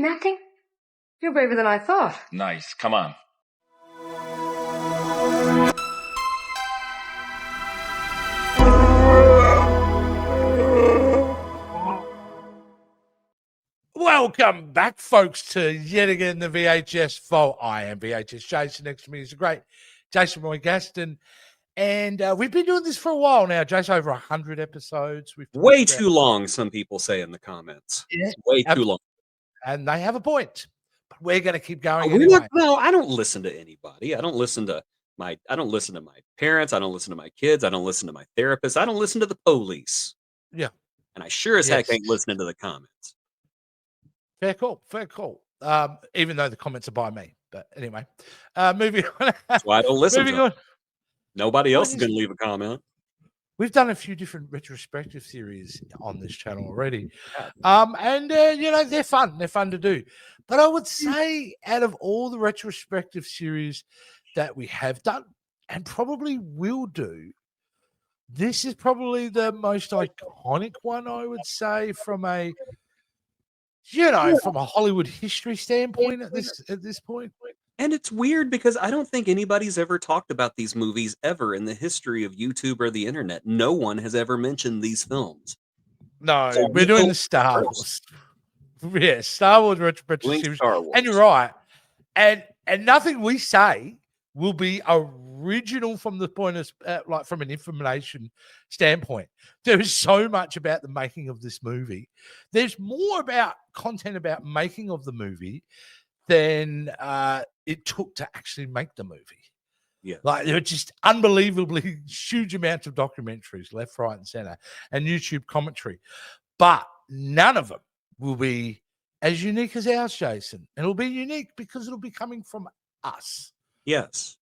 nothing? You're braver than I thought. Nice. Come on. Welcome back, folks, to yet again the VHS Vault. I am VHS Jase. Next to me is the great Jason Roy Gaston. And we've been doing this for a while now, Jase, over 100 episodes. We've way too long, some people say in the comments. Yeah, way too long. And they have a point. But we're going to keep going anyway. No, I don't listen to anybody. I don't listen to my parents. I don't listen to my kids. I don't listen to my therapist. I don't listen to the police. Yeah. And I sure as heck ain't listening to the comments. Fair call. Fair call. Even though the comments are by me. But anyway, moving on. That's why I don't listen to them. Nobody else is going to leave a comment. We've done a few different retrospective series on this channel already. And you know, they're fun. They're fun to do. But I would say out of all the retrospective series that we have done and probably will do, this is probably the most iconic one, I would say, from a Hollywood history standpoint at this point. And it's weird because I don't think anybody's ever talked about these movies ever in the history of YouTube or the internet. No one has ever mentioned these films. No, so we're doing the Star Wars. Yeah, Star Wars retrospective series. And you're right. And nothing we say will be original from the point of from an information standpoint. There is so much about the making of this movie. There's more about content about making of the movie than it took to actually make the movie. Yeah, like there are just unbelievably huge amounts of documentaries, left, right, and center, and YouTube commentary, but none of them will be as unique as ours, Jason. And it'll be unique because it'll be coming from us. Yes,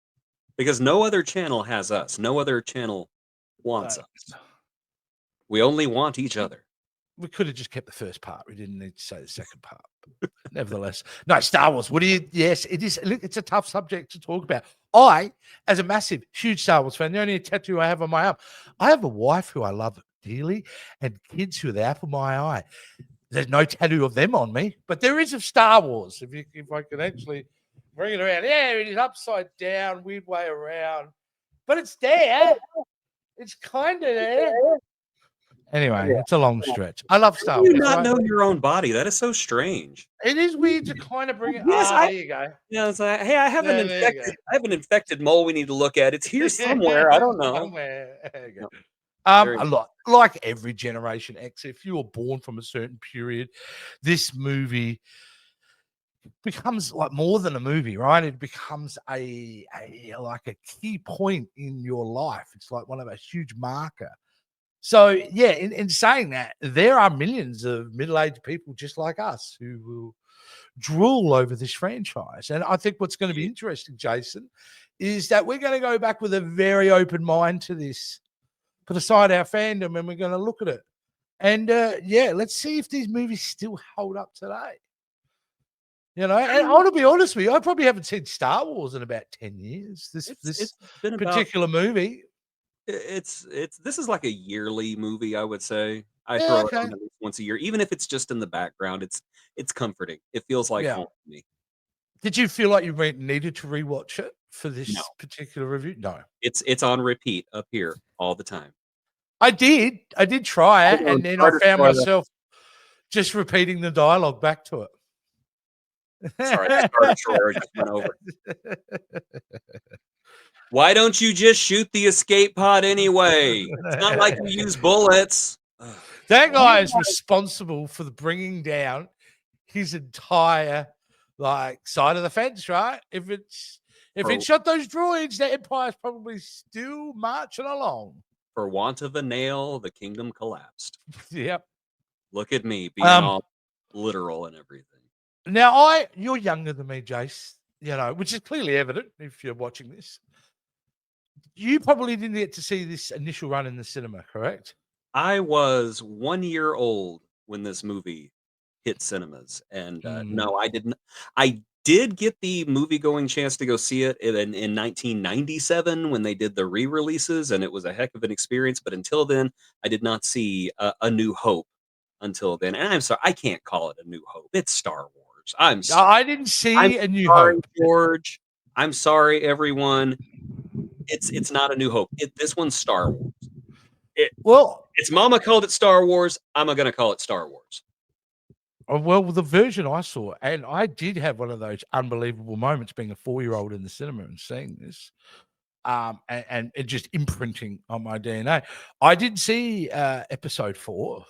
because no other channel has us. No other channel wants us. We only want each other. We could have just kept the first part. We didn't need to say the second part. But nevertheless, no, Star Wars. What do you? Yes, it is. Look, it's a tough subject to talk about. I, as a massive, huge Star Wars fan, the only tattoo I have on my arm, I have a wife who I love dearly and kids who are the apple of my eye. There's no tattoo of them on me, but there is of Star Wars. If I can actually bring it around. Yeah, it is upside down, weird way around, but it's there. It's kind of there. Anyway, it's a long stretch. I love Star Wars. You not know your own body. That is so strange. It is weird to kind of bring it. Yes, there you go. Yeah, it's like, hey, I have an infected mole we need to look at. It's here somewhere. I don't know. Somewhere. There you go. A lot like every Generation X. If you were born from a certain period, this movie becomes like more than a movie, right? It becomes a key point in your life. It's like one of a huge marker. So, yeah, in saying that, there are millions of middle-aged people just like us who will drool over this franchise. And I think what's going to be interesting, Jason, is that we're going to go back with a very open mind to this, put aside our fandom, and we're going to look at it. And, let's see if these movies still hold up today. You know, and I want to be honest with you, I probably haven't seen Star Wars in about 10 years. This particular movie. This is like a yearly movie, I would say. I throw it on at least once a year, even if it's just in the background. It's comforting. It feels like home to me. Did you feel like you needed to rewatch it for this particular review? No, it's on repeat up here all the time. I did try it, and then I found myself just repeating the dialogue back to it. Sorry, that Star Destroyer just went over. Why don't you just shoot the escape pod anyway? It's not like you use bullets. That guy is responsible for bringing down his entire side of the fence, right? If it shot those droids, the Empire's probably still marching along. For want of a nail, the kingdom collapsed. Yep. Look at me being all literal and everything. Now, you're younger than me, Jace, which is clearly evident if you're watching this. You probably didn't get to see this initial run in the cinema, correct? I was 1 year old when this movie hit cinemas, and no, I didn't. I did get the movie-going chance to go see it in 1997 when they did the re-releases, and it was a heck of an experience. But until then, I did not see A New Hope until then. And I'm sorry, I can't call it A New Hope. It's Star Wars. Wars. I'm I didn't see A New sorry, Hope. George. I'm sorry, everyone. It's not A New Hope. This one's Star Wars. It's Mama called it Star Wars. I'm gonna call it Star Wars. Well, the version I saw, and I did have one of those unbelievable moments being a 4-year-old in the cinema and seeing this, and it just imprinting on my DNA. I didn't see episode 4.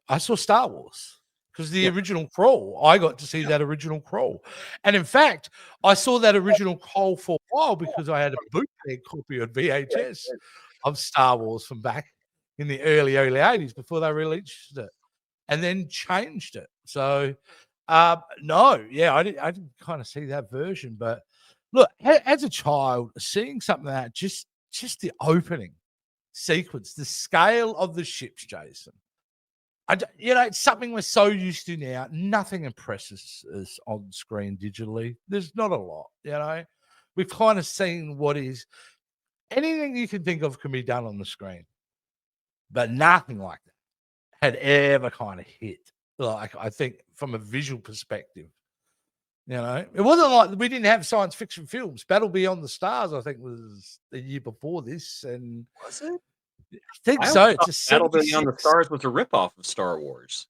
I saw Star Wars because the original Crawl, I got to see that original Crawl. And in fact, I saw that original Crawl for a while because I had a bootleg copy of VHS of Star Wars from back in the early 80s before they released it and then changed it. So, no, yeah, I didn't kind of see that version. But look, as a child, seeing something like that, just the opening sequence, the scale of the ships, Jason. It's something we're so used to now. Nothing impresses us on screen digitally. There's not a lot, We've kind of seen what is anything you can think of can be done on the screen, but nothing like that had ever kind of hit. Like, I think from a visual perspective, it wasn't like we didn't have science fiction films. Battle Beyond the Stars, I think, was the year before this, and was it? I think so. It's a Battle Beyond the Stars was a ripoff of Star Wars.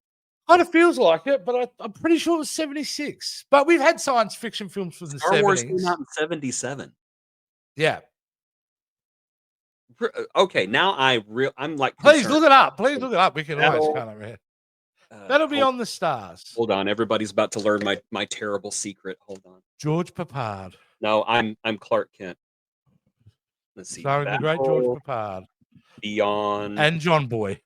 Kind of feels like it, but I'm pretty sure it was 76. But we've had science fiction films from the 70s. Star Wars came out in 77. Yeah. Okay, now I'm like, please look it up. Please look it up. We can always kind of read. Battle Beyond the Stars. Hold on, everybody's about to learn my terrible secret. Hold on. George Papard. No, I'm Clark Kent. Let's see. Starring the great George Papard. Beyond and John Boy.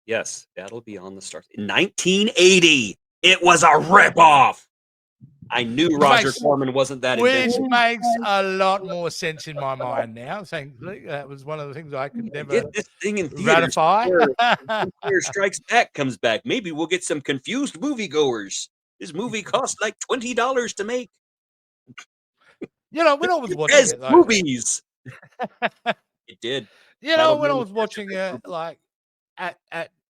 Yes, Battle Beyond the Stars. In 1980, it was a ripoff. I knew Roger Corman wasn't that inventive. Which makes a lot more sense in my mind now. Thankfully, that was one of the things I could never get this thing in theaters. Ratify. Empire Strikes Back comes back. Maybe we'll get some confused moviegoers. This movie cost like $20 to make. When I was watching it, though, movies. It did. When I was watching it, like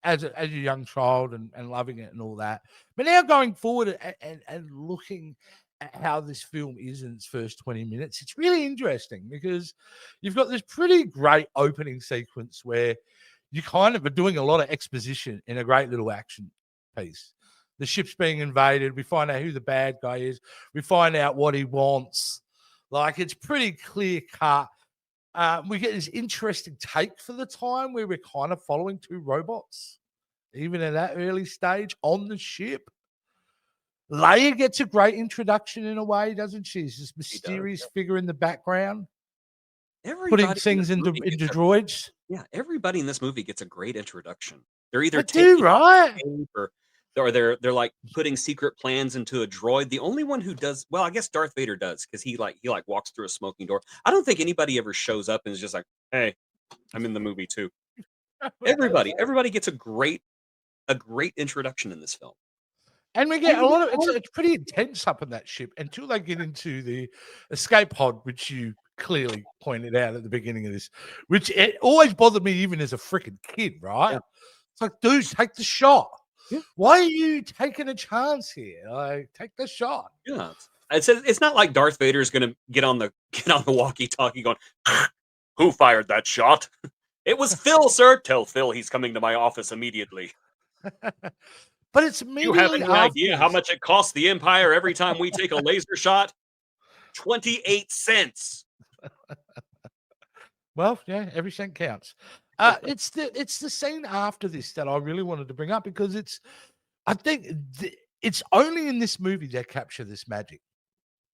as a young child and loving it and all that. But now going forward and looking at how this film is in its first 20 minutes, it's really interesting because you've got this pretty great opening sequence where you kind of are doing a lot of exposition in a great little action piece. The ship's being invaded. We find out who the bad guy is. We find out what he wants. Like, it's pretty clear cut. We get this interesting take for the time where we're kind of following two robots, even at that early stage on the ship. Leia gets a great introduction in a way, doesn't she? She's this mysterious figure in the background, putting things into droids. Yeah, everybody in this movie gets a great introduction. They're either or they're like putting secret plans into a droid. The only one who does, well, I guess Darth Vader does, because he walks through a smoking door. I don't think anybody ever shows up and is just like, "Hey, I'm in the movie too." Everybody gets a great introduction in this film. And we get a lot of it's pretty intense up in that ship until they get into the escape pod, which you clearly pointed out at the beginning of this, which it always bothered me even as a freaking kid, right? Yeah. It's like, dude, take the shot. Yeah. Why are you taking a chance here? Like, take the shot. Yeah. It's not like Darth Vader is going to get on the walkie-talkie going, "Who fired that shot?" "It was Phil, sir." "Tell Phil he's coming to my office immediately." But it's immediately. You have any idea how much it costs the Empire every time we take a laser shot? 28 cents. Well, yeah, every cent counts. It's the scene after this that I really wanted to bring up because I think it's only in this movie they capture this magic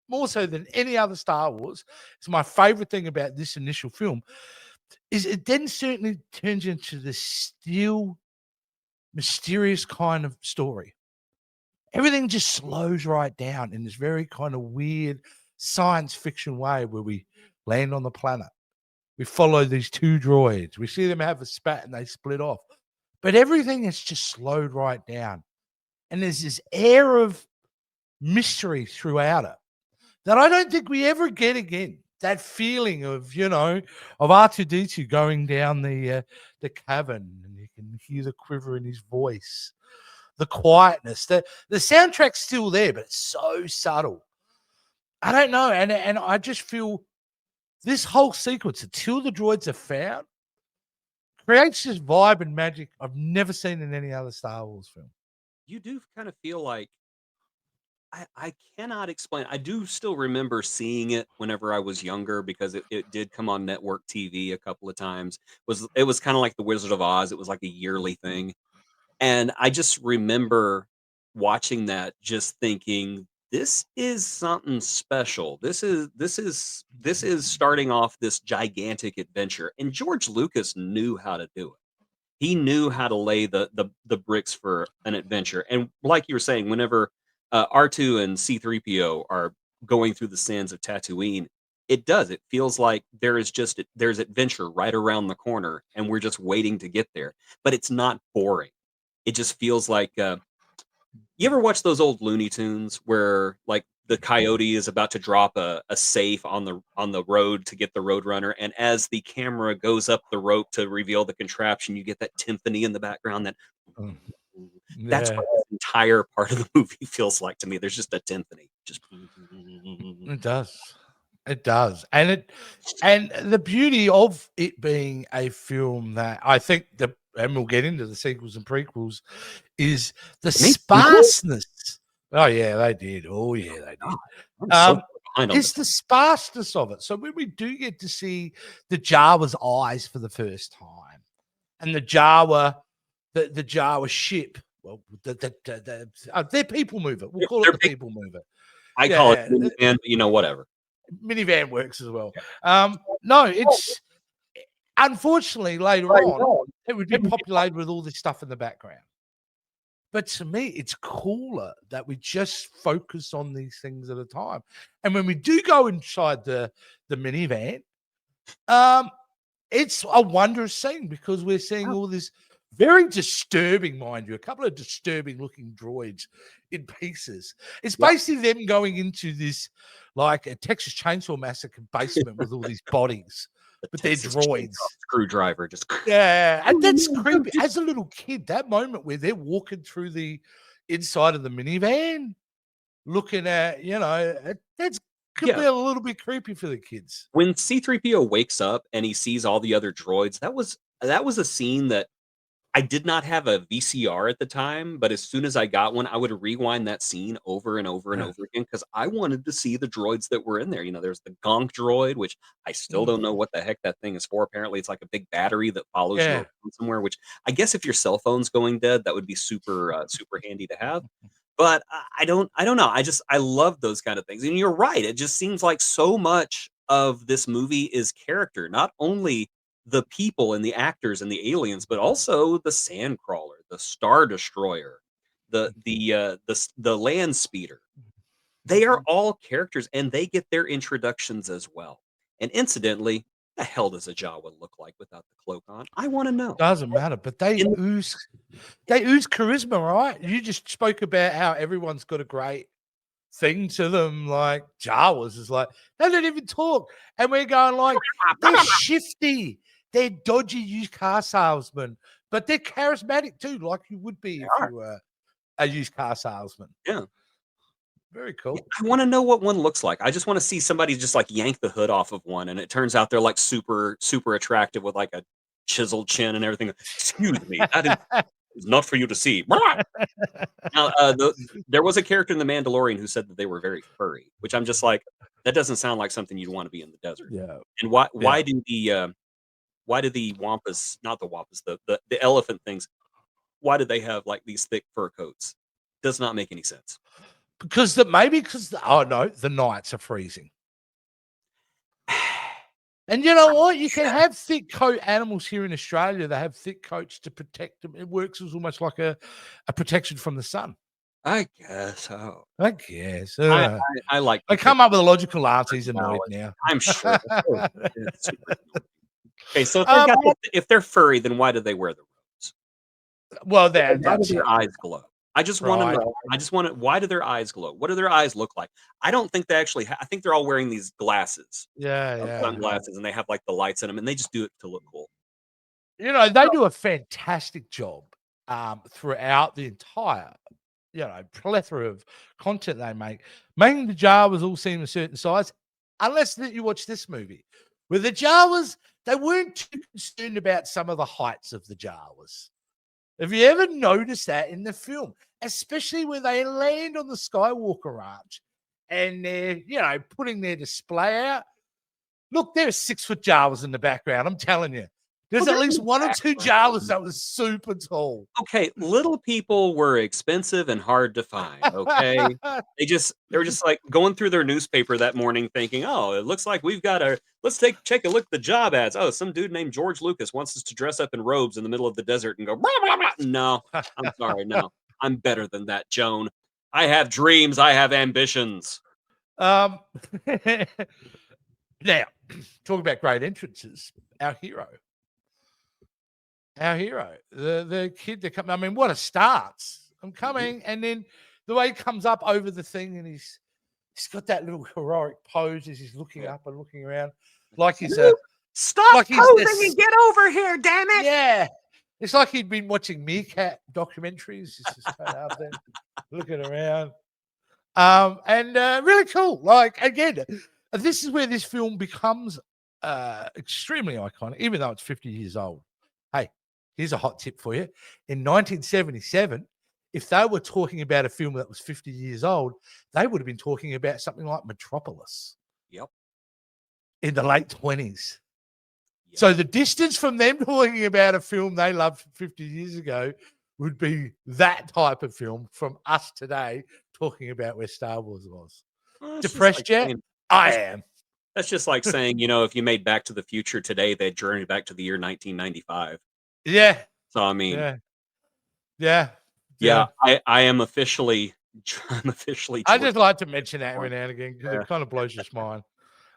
more so than any other Star Wars. It's my favorite thing about this initial film is it then certainly turns into this still mysterious kind of story. Everything just slows right down in this very kind of weird science fiction way where we land on the planet. We follow these two droids. We see them have a spat and they split off. But everything is just slowed right down. And there's this air of mystery throughout it that I don't think we ever get again. That feeling of, of R2-D2 going down the cavern and you can hear the quiver in his voice. the quietness. The soundtrack's still there, but it's so subtle. I don't know, and I just feel this whole sequence until the droids are found creates this vibe and magic I've never seen in any other Star Wars film. You do kind of feel like I cannot explain. I do still remember seeing it whenever I was younger because it did come on network TV a couple of times. It was kind of like the Wizard of Oz. It was like a yearly thing. And I just remember watching that just thinking this is something special. This is starting off this gigantic adventure. And George Lucas knew how to do it. He knew how to lay the bricks for an adventure. And like you were saying, whenever R2 and C3PO are going through the sands of Tatooine, it does. It feels like there's adventure right around the corner, and we're just waiting to get there. But it's not boring. It just feels like you ever watch those old Looney Tunes where like the coyote is about to drop a safe on the road to get the roadrunner, and as the camera goes up the rope to reveal the contraption, you get that timpani in the background. That's Yeah. what the entire part of the movie feels like to me. There's just a timpani. Just It does. It does. And the beauty of it being a film that I think and we'll get into the sequels and prequels, is the sparseness. Oh yeah, they did. Oh yeah, they did. It's the sparseness of it. So when we do get to see the Jawa's eyes for the first time, and the Jawa ship, well, they're people mover. We'll call it the people mover. I call it minivan, but whatever. Minivan works as well. No, it's unfortunately later on it would be populated with all this stuff in the background. But to me, it's cooler that we just focus on these things at a time. And when we do go inside the minivan, it's a wondrous scene because we're seeing all this very disturbing, mind you, a couple of disturbing looking droids in pieces. It's basically them going into this like a Texas Chainsaw Massacre basement with all these bodies. But they're droids. Screwdriver, just and that's creepy. As a little kid, that moment where they're walking through the inside of the minivan, looking at that's could be a little bit creepy for the kids. When C3PO wakes up and he sees all the other droids, that was a scene that I did not have a VCR at the time, but as soon as I got one, I would rewind that scene over and over and over again because I wanted to see the droids that were in there. There's the Gonk droid, which I still don't know what the heck that thing is for. Apparently, it's like a big battery that follows you around somewhere, which I guess if your cell phone's going dead, that would be super handy to have. But I don't know. I love those kind of things. And you're right. It just seems like so much of this movie is character, not only the people and the actors and the aliens, but also the Sandcrawler, the Star Destroyer, the Land Speeder. They are all characters, and they get their introductions as well. And incidentally, the hell does a Jawa look like without the cloak on? I want to know. Doesn't matter, but they ooze charisma, right? You just spoke about how everyone's got a great thing to them, like Jawas is like they don't even talk, and we're going like they're shifty. They're dodgy used car salesmen, but they're charismatic too, like you would be if you were a used car salesman. Yeah. Very cool. I want to know what one looks like. I just want to see somebody just like yank the hood off of one, and it turns out they're like super, super attractive with like a chiseled chin and everything. Excuse me, that is not for you to see. Now, there was a character in The Mandalorian who said that they were very furry, which I'm just like, that doesn't sound like something you'd want to be in the desert. Yeah. And why do the wampas, not the wampas, the elephant things, why do they have like these thick fur coats? Does not make any sense. Because the nights are freezing. And you know what? You can have thick coat animals here in Australia. They have thick coats to protect them. It works as almost like a protection from the sun. I guess so. I guess. I like. I come up with a logical answer. He's annoyed now. I'm sure. Okay, so if they're furry, then why do they wear the robes? Well, why do their eyes glow? I just want to know. Why do their eyes glow? What do their eyes look like? I don't think they actually. I think they're all wearing these glasses. Sunglasses, and they have like the lights in them, and they just do it to look cool. They do a fantastic job throughout the entire, plethora of content they make, making the Jawas all seem a certain size, unless that you watch this movie, where the Jawas, they weren't too concerned about some of the heights of the Jawas. Have you ever noticed that in the film? Especially when they land on the Skywalker Ranch and they're, putting their display out. Look, there's 6-foot Jawas in the background. I'm telling you. There's at least 1 or 2 Jawas that was super tall. Okay, little people were expensive and hard to find. Okay, they were just like going through their newspaper that morning, thinking, "Oh, it looks like we've got let's check a look at the job ads. Oh, some dude named George Lucas wants us to dress up in robes in the middle of the desert and go, blah, blah, blah." No, I'm sorry, no, I'm better than that, Joan. I have dreams. I have ambitions. Now, talking about great entrances, our hero, the kid that comes. I mean, what a start! I'm coming, and then the way he comes up over the thing, and he's got that little heroic pose as he's looking up and looking around, like he's stop like posing and get over here, damn it! Yeah, it's like he'd been watching meerkat documentaries, just up there, looking around, and really cool. Like again, this is where this film becomes extremely iconic, even though it's 50 years old. Hey, here's a hot tip for you. In 1977, if they were talking about a film that was 50 years old, they would have been talking about something like Metropolis. Yep. In the late 20s. Yep. So the distance from them talking about a film they loved 50 years ago would be that type of film from us today talking about where Star Wars was. Well, depressed yet? I am. That's just like saying, if you made Back to the Future today, they'd journey back to the year 1995. Yeah. So, I mean. Yeah. I am officially. I just like to mention that every now and again because it kind of blows your mind.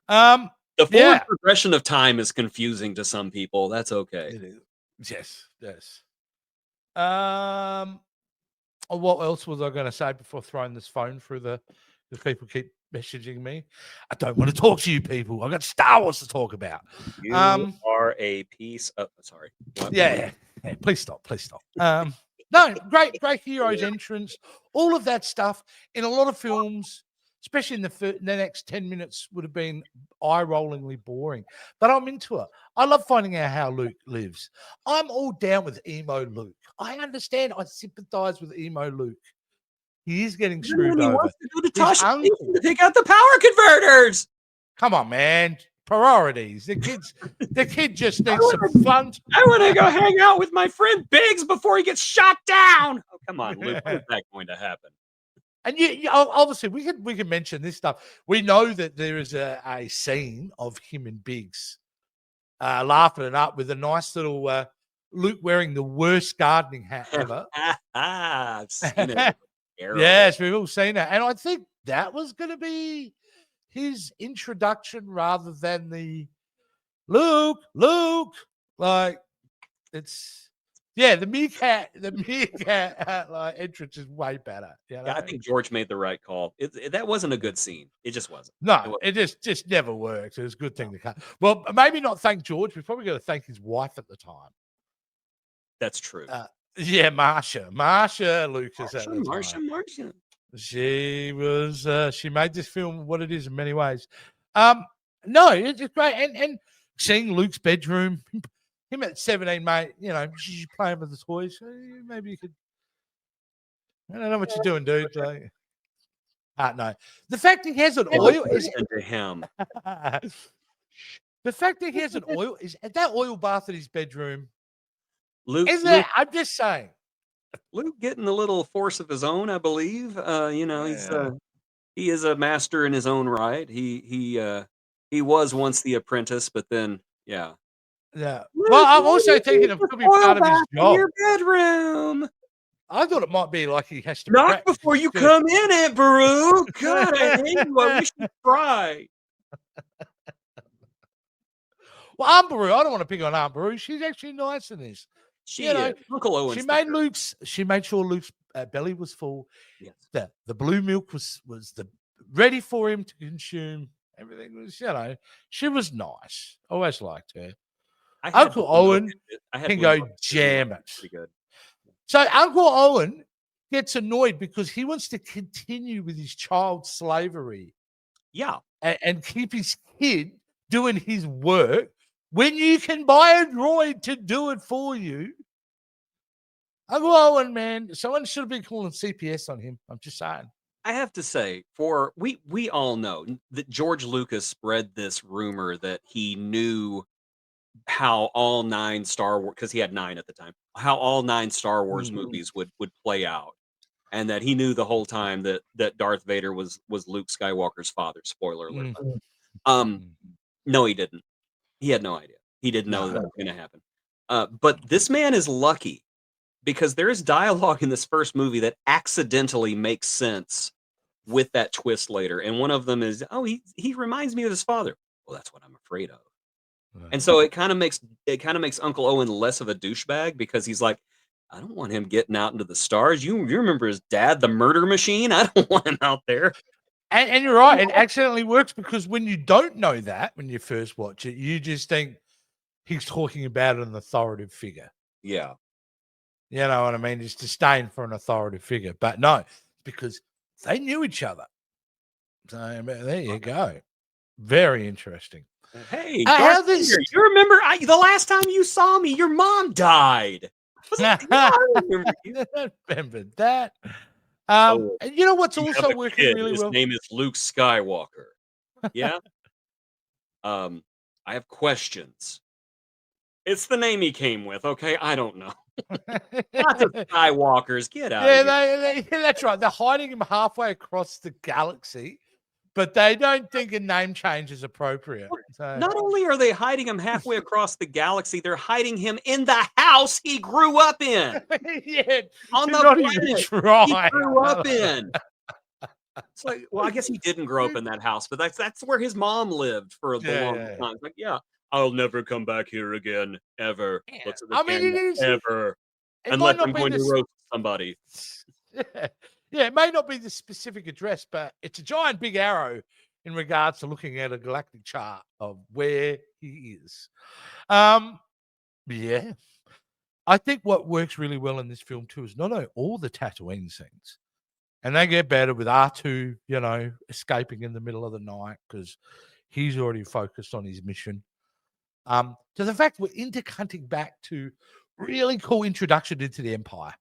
The forward progression of time is confusing to some people. That's okay. It is. Yes. What else was I going to say before throwing this phone through the people keep messaging me? I don't want to talk to you people. I've got Star Wars to talk about. You are a piece of. Sorry. What? Yeah. Please stop. No, great hero's entrance. All of that stuff in a lot of films, especially in the next 10 minutes, would have been eye-rollingly boring. But I'm into it. I love finding out how Luke lives. I'm all down with emo Luke. I understand. I sympathize with emo Luke. He is getting screwed over. Wants to go to Tasha to take out the power converters. Come on, man. Priorities. The kid just needs some fun. I want to go hang out with my friend Biggs before he gets shot down. Oh, come on, Luke. When is that going to happen? And you obviously we can mention this stuff. We know that there is a scene of him and Biggs laughing it up with a nice little Luke wearing the worst gardening hat ever. I've seen it. Yes, we've all seen that. And I think that was going to be his introduction rather than the Luke, like it's the meerkat like entrance is way better. Yeah, I think George made the right call. That wasn't a good scene. It just wasn't. No, it just never worked. It was a good thing to cut. Well, maybe not thank George. We've probably got to thank his wife at the time. That's true. Marsha Lucas at the time. Marsha. She was she made this film what it is in many ways. No, it's just great. And seeing Luke's bedroom, him at 17, mate, she's playing with the toys. Maybe you could. I don't know what you're doing, dude. Like, no. The fact he has an oil is to him. The fact that he has an oil is that oil bath in his bedroom. Luke, I'm just saying. Luke getting a little force of his own, I believe. He is a master in his own right. He was once the apprentice, but then Yeah. Well, I'm also thinking of being part of his job. Your bedroom. I thought it might be like he has to knock before you come in, Aunt Baru. God, I hate you. I wish you'd try. Well, Aunt Baru, I don't want to pick on Aunt Baru. She's actually nice in this. Uncle Owen. She made sure Luke's belly was full. Yes. The blue milk was ready for him to consume. Everything was, she was nice. Always liked her. Uncle Owen can go jam it. Pretty good. So Uncle Owen gets annoyed because he wants to continue with his child slavery Yeah. and keep his kid doing his work when you can buy a droid to do it for you. Uncle Owen, man, someone should have been calling CPS on him. I'm just saying. I have to say, we all know that George Lucas spread this rumor that he knew how all 9 Star Wars, because he had 9 at the time, how all 9 Star Wars movies would play out, and that he knew the whole time that Darth Vader was Luke Skywalker's father. Spoiler alert. No, he didn't. He had no idea. He didn't know that was going to happen. But this man is lucky because there is dialogue in this first movie that accidentally makes sense with that twist later. And one of them is, oh, he reminds me of his father. Well, that's what I'm afraid of. And so it kind of makes Uncle Owen less of a douchebag because he's like, I don't want him getting out into the stars. You remember his dad, the murder machine? I don't want him out there. And you're right. It accidentally works because when you don't know that, when you first watch it, you just think he's talking about an authoritative figure. Yeah. You know what I mean? It's disdain for an authoritative figure. But no, because they knew each other. So there you go. Very interesting. Hey, you remember the last time you saw me, your mom died. I remember that. And you know what's also working really well? His name is Luke Skywalker. Yeah. I have questions. It's the name he came with. Okay, I don't know. Not the Skywalkers. Get out. Yeah, that's right. They're hiding him halfway across the galaxy, but they don't think a name change is appropriate. So. Not only are they hiding him halfway across the galaxy, they're hiding him in the house he grew up in. Yeah, on the not planet even trying. he grew up in. It's like, well, I guess he didn't grow up in that house, but that's where his mom lived for the longest time. It's like, yeah, I'll never come back here again, ever. Yeah. I mean, it is ever, unless I'm going to roast somebody. Yeah, it may not be the specific address, but it's a giant big arrow in regards to looking at a galactic chart of where he is. Yeah. I think what works really well in this film too is not only all the Tatooine scenes, and they get better with R2, you know, escaping in the middle of the night because he's already focused on his mission. To the fact we're intercutting back to really cool introduction into the Empire.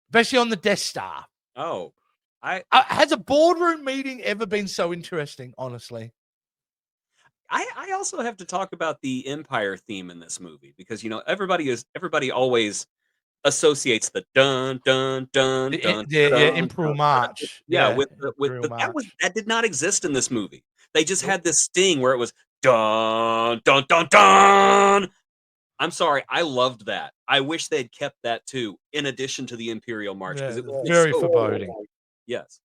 Especially on the Death Star. Oh, has a boardroom meeting ever been so interesting? Honestly, I also have to talk about the Empire theme in this movie because everybody always associates the dun dun dun dun Imperial March. That did not exist in this movie. They just had this sting where it was dun dun dun dun. I'm sorry, I loved that. I wish they'd kept that too, in addition to the Imperial March, because it was very foreboding. Yes.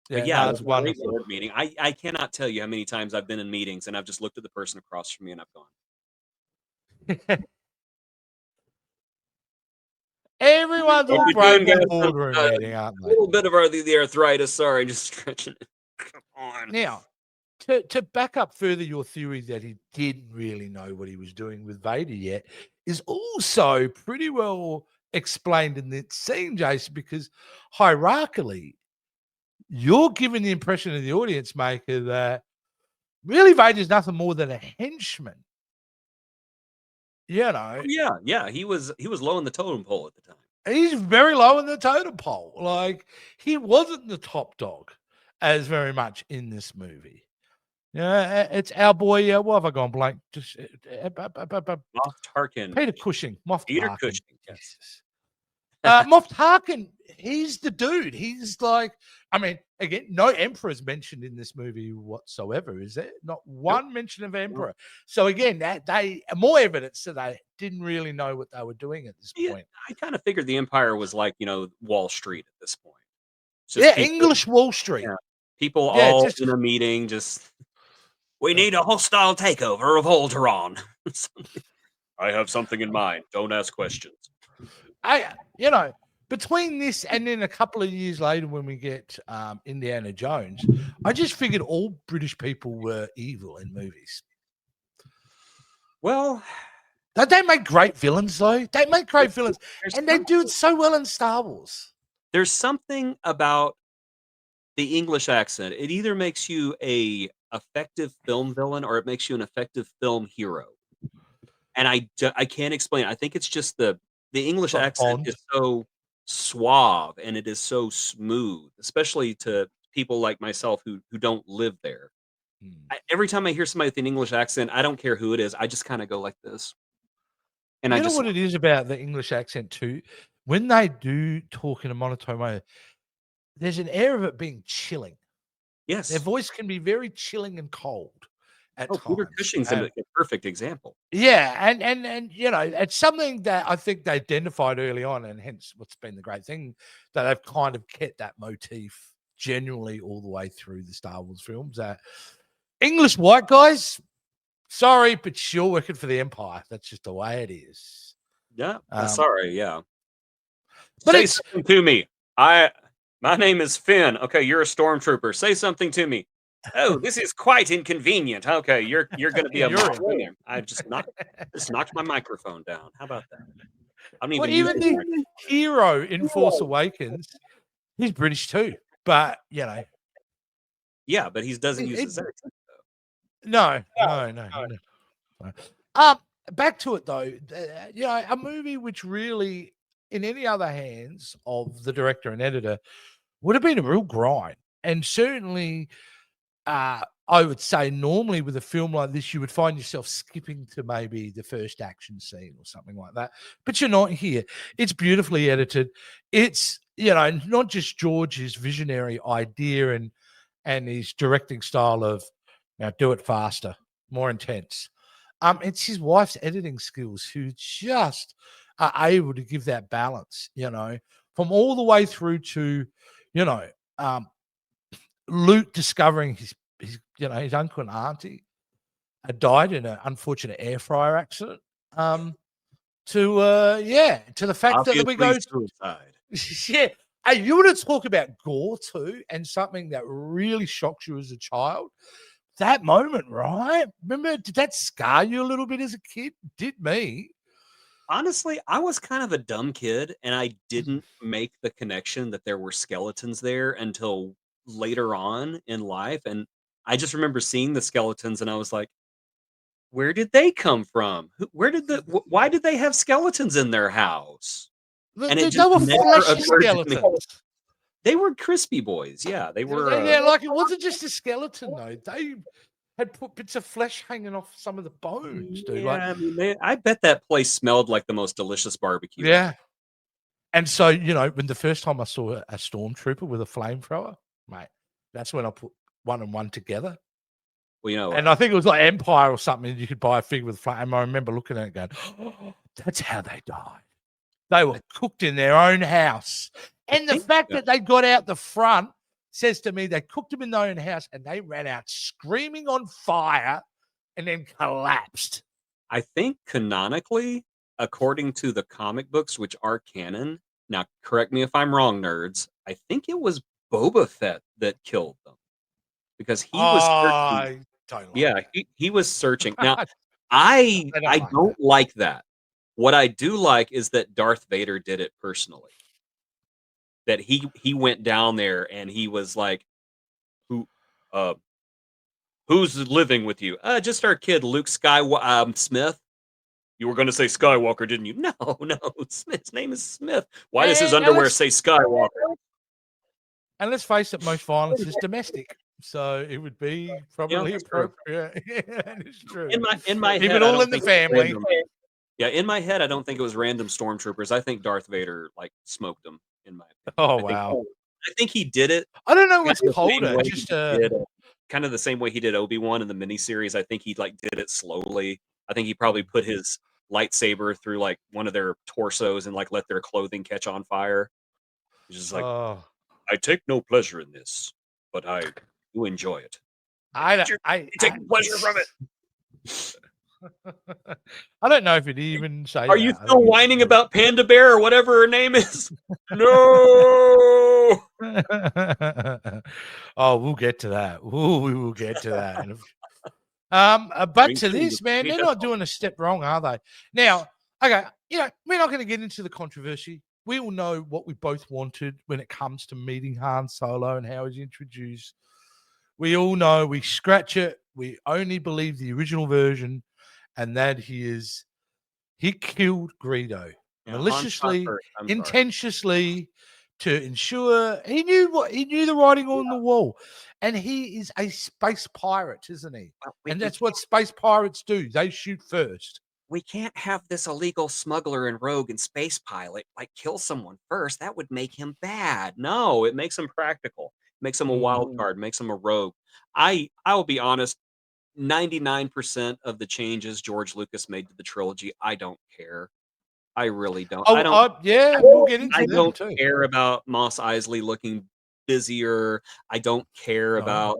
Yeah, it's wonderful. Board meeting. I cannot tell you how many times I've been in meetings and I've just looked at the person across from me and I've gone. Everyone's all brave in the boardroom meeting, aren't they? A little bit of the arthritis. Sorry, just stretching it. Come on. Now, to back up further your theory that he didn't really know what he was doing with Vader yet is also pretty well explained in the scene, Jason, because hierarchically, you're giving the impression of the audience maker that really Vader's nothing more than a henchman. You know. Yeah. He was low in the totem pole at the time. He's very low in the totem pole. Like, he wasn't the top dog as very much in this movie. Yeah, it's our boy. What have I gone blank? Just Moff Tarkin. Peter Cushing. Moff Tarkin. Cushing. Yes. Moff Tarkin. He's the dude. He's like, I mean, again, no Emperor's mentioned in this movie whatsoever. Is there? Not one mention of Emperor. So again, that more evidence that they didn't really know what they were doing at this point. I kind of figured the Empire was like, Wall Street at this point. English Wall Street. Yeah, people all in a meeting, we need a hostile takeover of Alderaan. I have something in mind. Don't ask questions. Between this and then a couple of years later when we get Indiana Jones, I just figured all British people were evil in movies. Well, Don't they make great villains, though? They make great villains, and they do it so well in Star Wars. There's something about the English accent. It either makes you a effective film villain or it makes you an effective film hero. And I can't explain it. I think it's just the English accent is so suave and it is so smooth, especially to people like myself who don't live there. Every time I hear somebody with an English accent, I don't care who it is. I just kind of go like this. And you know what it is about the English accent too? When they do talk in a monotone way, there's an air of it being chilling. Yes. Their voice can be very chilling and cold at times. Peter Cushing's a perfect example. Yeah, and you know, it's something that I think they identified early on, and hence what's been the great thing, that they've kind of kept that motif generally all the way through the Star Wars films. That English white guys, sorry, but you're working for the Empire. That's just the way it is. Yeah, sorry, yeah. But say something to me. My name is Finn. Okay, you're a stormtrooper. Say something to me. Oh, this is quite inconvenient. Okay, you're going to be a there. I just knocked my microphone down. How about that? I don't even the hero in Force Awakens, he's British too, but you know. Yeah, but he doesn't use his accent. No. Back to it though. You know, a movie which really, in any other hands of the director and editor, would have been a real grind. And certainly, I would say normally with a film like this, you would find yourself skipping to maybe the first action scene or something like that. But you're not here. It's beautifully edited. It's, you know, not just George's visionary idea and his directing style of, now do it faster, more intense. It's his wife's editing skills who just are able to give that balance, you know, from all the way through to, you know, Luke discovering his uncle and auntie had died in an unfortunate air fryer accident. To the fact that we go suicide. Yeah. Hey, you want to talk about gore too, and something that really shocks you as a child? That moment, right? Remember, did that scar you a little bit as a kid? Did me. Honestly, I was kind of a dumb kid, and I didn't make the connection that there were skeletons there until later on in life. And I just remember seeing the skeletons, and I was like, "Where did they come from? Why did they have skeletons in their house?" And it just never occurred to me. They were crispy boys. Yeah, they were. Like it wasn't just a skeleton though. They had put bits of flesh hanging off some of the bones, dude. Yeah, I mean, I bet that place smelled like the most delicious barbecue. Yeah. And so, you know, when the first time I saw a stormtrooper with a flamethrower, mate, that's when I put one and one together. Well, you know, and I think it was like Empire or something. You could buy a figure with flame. And I remember looking at it going, oh, that's how they died. They were cooked in their own house. And the fact that they got out the front says to me they cooked them in their own house and they ran out screaming on fire and then collapsed. I think canonically, according to the comic books, which are canon, now correct me if I'm wrong, nerds, I think it was Boba Fett that killed them because he was searching. He was searching. Now, I don't like that. What I do like is that Darth Vader did it personally. That he went down there and he was like, who's living with you? Just our kid, Luke Smith. You were going to say Skywalker, didn't you? No, Smith's name is Smith. Why does his underwear say Skywalker? And let's face it, most violence is domestic. So it would be probably appropriate. Yeah, that is true. In my head, even all in the family. Yeah, in my head, I don't think it was random stormtroopers. I think Darth Vader like smoked them. In my opinion. Oh wow! I think he did it. I don't know what's colder. Just kind of the same way he did Obi-Wan in the miniseries. I think he like did it slowly. I think he probably put his lightsaber through like one of their torsos and like let their clothing catch on fire. It's just like I take no pleasure in this, but I do enjoy it. I take pleasure from it. I don't know if it even say. Are you still whining about Panda Bear or whatever her name is? No. Oh, we'll get to that. We will get to that. But to this, man, they're not doing a step wrong, are they? Now, okay, we're not going to get into the controversy. We all know what we both wanted when it comes to meeting Han Solo and how he's introduced. We all know we scratch it. We only believe the original version, and that he killed Greedo maliciously, intentionally, to ensure he knew the writing on the wall. And he is a space pirate, isn't he? Well, and that's what space pirates do. They shoot first. We can't have this illegal smuggler and rogue and space pilot kill someone first. That would make him bad. No, it makes him practical. Makes him a wild card. Makes him a rogue. I'll be honest. 99% of the changes George Lucas made to the trilogy, I don't care. I really don't. We'll get into I don't care about Mos Eisley looking busier. I don't care about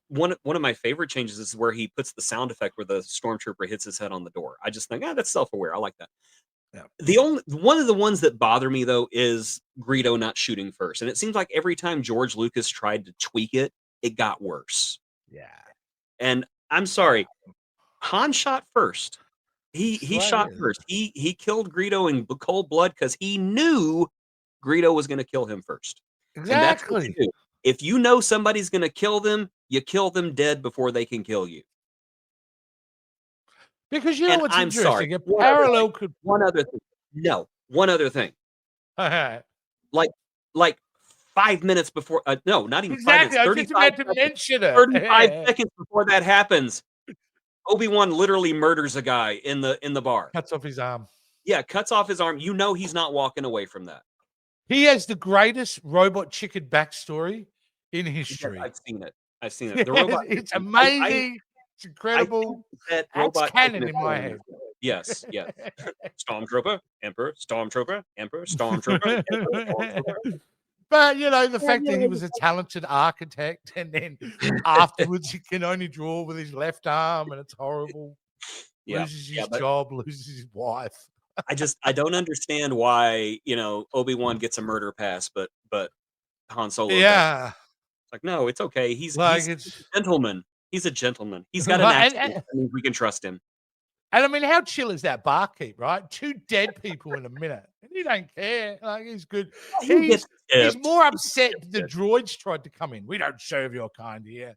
one of my favorite changes is where he puts the sound effect where the stormtrooper hits his head on the door. I just think, that's self-aware. I like that. Yeah. One of the ones that bother me though is Greedo not shooting first. And it seems like every time George Lucas tried to tweak it, it got worse. Yeah. And I'm sorry, Han shot first. He shot first. He killed Greedo in cold blood because he knew Greedo was going to kill him first. Exactly. And that's what you do. If you know somebody's going to kill them, you kill them dead before they can kill you. Because you know what's interesting? Sorry. One other thing. No, one other thing. Like 5 minutes before, no, not even 5 minutes. 35 seconds before that happens, Obi-Wan literally murders a guy in the bar. Cuts off his arm. Yeah, cuts off his arm. You know he's not walking away from that. He has the greatest robot chicken backstory in history. I've seen it. The robot. It's amazing. It's incredible. That's canon in my head. Yes. Stormtrooper, Emperor, Stormtrooper, Emperor, Stormtrooper, Emperor, Stormtrooper. But, the fact that he was a talented architect and then afterwards he can only draw with his left arm and it's horrible. Loses his job, loses his wife. I don't understand why, Obi-Wan gets a murder pass, but Han Solo doesn't. Like, no, it's okay. He's a gentleman. He's a gentleman. He's got an accent. That means we can trust him. And I mean, how chill is that barkeep, right? 2 dead people in a minute. And he don't care. He's good. He's more upset the droids tried to come in. We don't serve your kind here.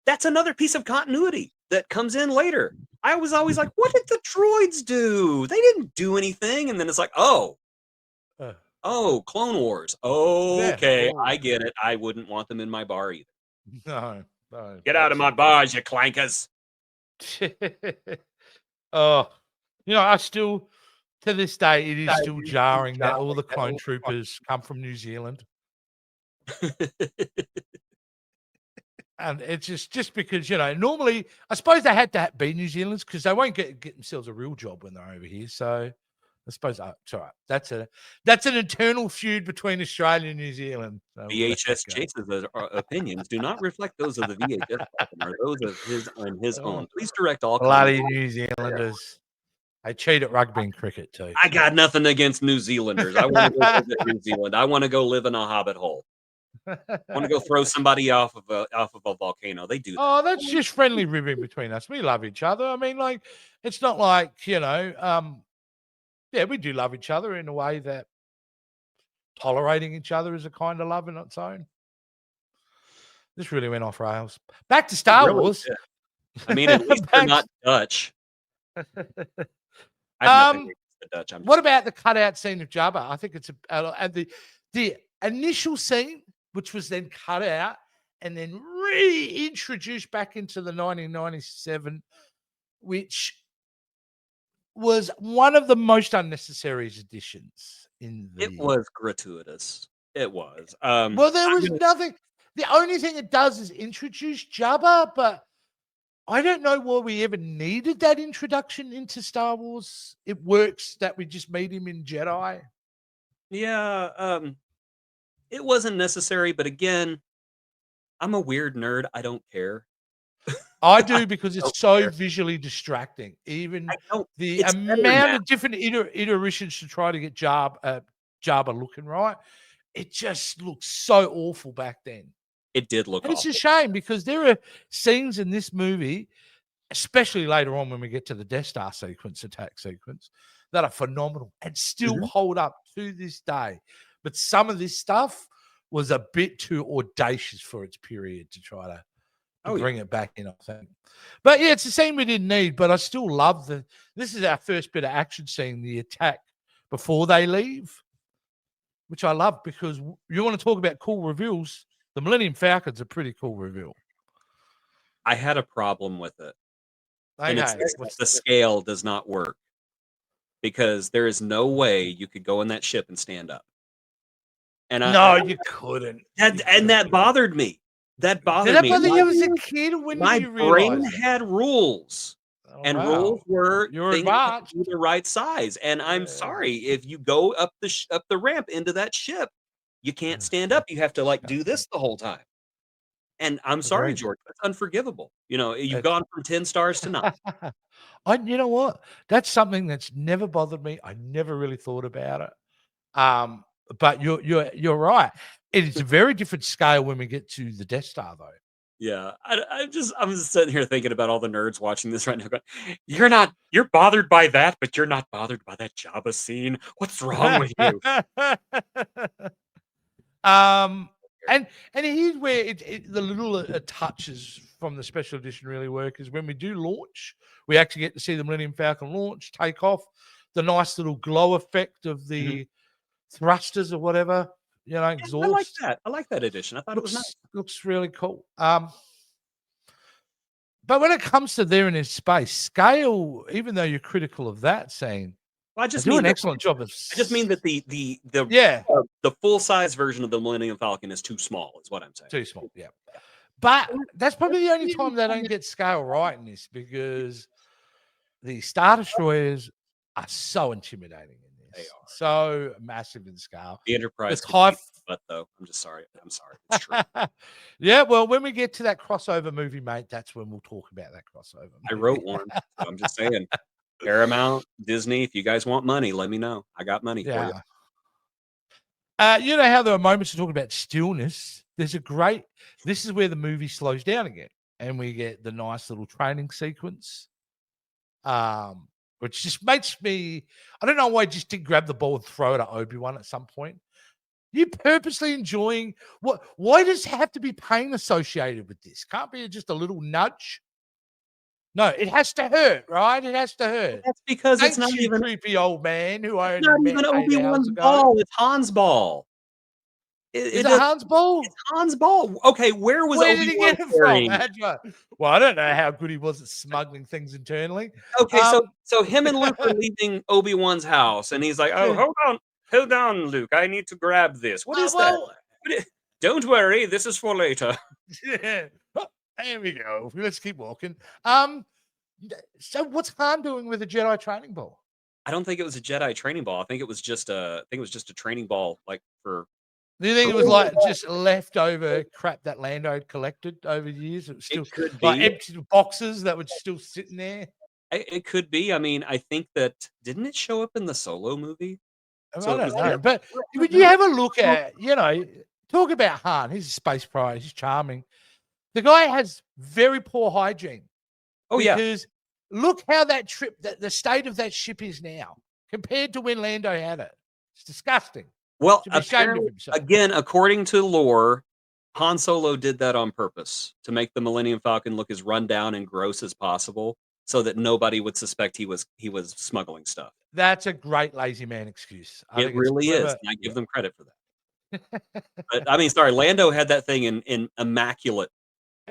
That's another piece of continuity that comes in later. I was always like, what did the droids do? They didn't do anything. And then it's like, Clone Wars. Okay, I get it. I wouldn't want them in my bar either. No. Get out of my bars, you clankers. I still, to this day, it is still jarring that all the clone troopers come from New Zealand. And it's just because, normally, I suppose they had to be New Zealanders because they won't get themselves a real job when they're over here. So I suppose it's all right. That's an internal feud between Australia and New Zealand. So VHS Jase's opinions do not reflect those of the VHS or those of his own. Please direct all bloody New Zealanders. I cheat at rugby and cricket too. I got nothing against New Zealanders. I want to go visit New Zealand. I want to go live in a hobbit hole. I want to go throw somebody off of a volcano. They do that. Oh, that's just friendly ribbing between us. We love each other. I mean, it's not like, we do love each other in a way that tolerating each other is a kind of love in its own. This really went off rails. Back to Star Wars. Did. I mean, at least they're not Dutch. The Dutch. What about the cutout scene of Jabba? I think it's the initial scene, which was then cut out and then reintroduced back into the 1997, which was one of the most unnecessary additions in the. It was gratuitous. It was. Well, there was nothing. The only thing it does is introduce Jabba, but I don't know why we ever needed that introduction into Star Wars. It works that we just meet him in Jedi. Yeah, it wasn't necessary, but again, I'm a weird nerd. I don't care. I do because it's so visually distracting. Even the amount of different iterations to try to get Jabba looking right, it just looks so awful back then. It did look And it's awful. a shame because there are scenes in this movie, especially later on when we get to the Death Star attack sequence, that are phenomenal and still hold up to this day. But some of this stuff was a bit too audacious for its period to try to bring it back in, I think. But yeah, it's a scene we didn't need, but I still love this is our first bit of action scene, the attack before they leave, which I love because you want to talk about cool reveals. The Millennium Falcon's a pretty cool reveal. I had a problem with it. Okay. And it's the scale does not work because there is no way you could go in that ship and stand up. And you couldn't. That bothered me. That bothered me. Did that bother you as a kid? When did you realize? My brain had rules. Rules were things had to be the right size. And I'm sorry, if you go up the ramp into that ship, you can't stand up. You have to like do this the whole time. And I'm sorry, George, that's unforgivable. You've gone from 10 stars to 9. You know what? That's something that's never bothered me. I never really thought about it. But you're right. It is a very different scale when we get to the Death Star, though. Yeah, I'm just sitting here thinking about all the nerds watching this right now. Going, you're bothered by that, but you're not bothered by that Jabba scene. What's wrong with you? And here's where the little touches from the special edition really work is when we do launch, we actually get to see the Millennium Falcon launch, take off, the nice little glow effect of the thrusters or whatever, exhaust. I like that. I like that edition. I thought it was nice. Looks really cool. But when it comes to there in his space, scale, even though you're critical of that scene, I just do an excellent job of. I just mean that the full size version of the Millennium Falcon is too small, is what I'm saying. Too small, yeah. But that's probably the only time they don't get scale right in this because the Star Destroyers are so intimidating in this. They are so massive in scale. The Enterprise, but though I'm just sorry. I'm sorry. It's true. Yeah, well, when we get to that crossover movie, mate, that's when we'll talk about that crossover movie. I wrote one. So I'm just saying. Paramount, Disney, if you guys want money, let me know. I got money for you. You know how there are moments to talk about stillness? This is where the movie slows down again. And we get the nice little training sequence. Which just makes me, I don't know why I just didn't grab the ball and throw it at Obi-Wan at some point. You purposely enjoying why does it have to be pain associated with this? Can't be just a little nudge. No, it has to hurt, right? It has to hurt. That's because it's not even creepy old man who I not even Obi-Wan's ball. It's Han's ball. Is it Han's ball? It's Han's ball. Okay, where did he get it from? Well, I don't know how good he was at smuggling things internally. Okay, so him and Luke are leaving Obi-Wan's house, and he's like, "Oh, hold on, Luke. I need to grab this. What is that? Don't worry, this is for later." Yeah. There we go. Let's keep walking. So what's Han doing with a Jedi training ball? I don't think it was a Jedi training ball. I think it was just a training ball, like for. Do you think it was like just leftover crap that Lando had collected over the years? It was still like empty boxes that were still sitting there. It could be. I mean, I think that didn't it show up in the Solo movie? I don't know. But would you have a look at, talk about Han? He's a space pirate. He's charming. The guy has very poor hygiene. Oh, yeah. Because look how that trip, the state of that ship is now compared to when Lando had it. It's disgusting. Well, again, according to lore, Han Solo did that on purpose to make the Millennium Falcon look as run down and gross as possible so that nobody would suspect he was smuggling stuff. That's a great lazy man excuse. It really is. And I give them credit for that. But, I mean, sorry, Lando had that thing in immaculate.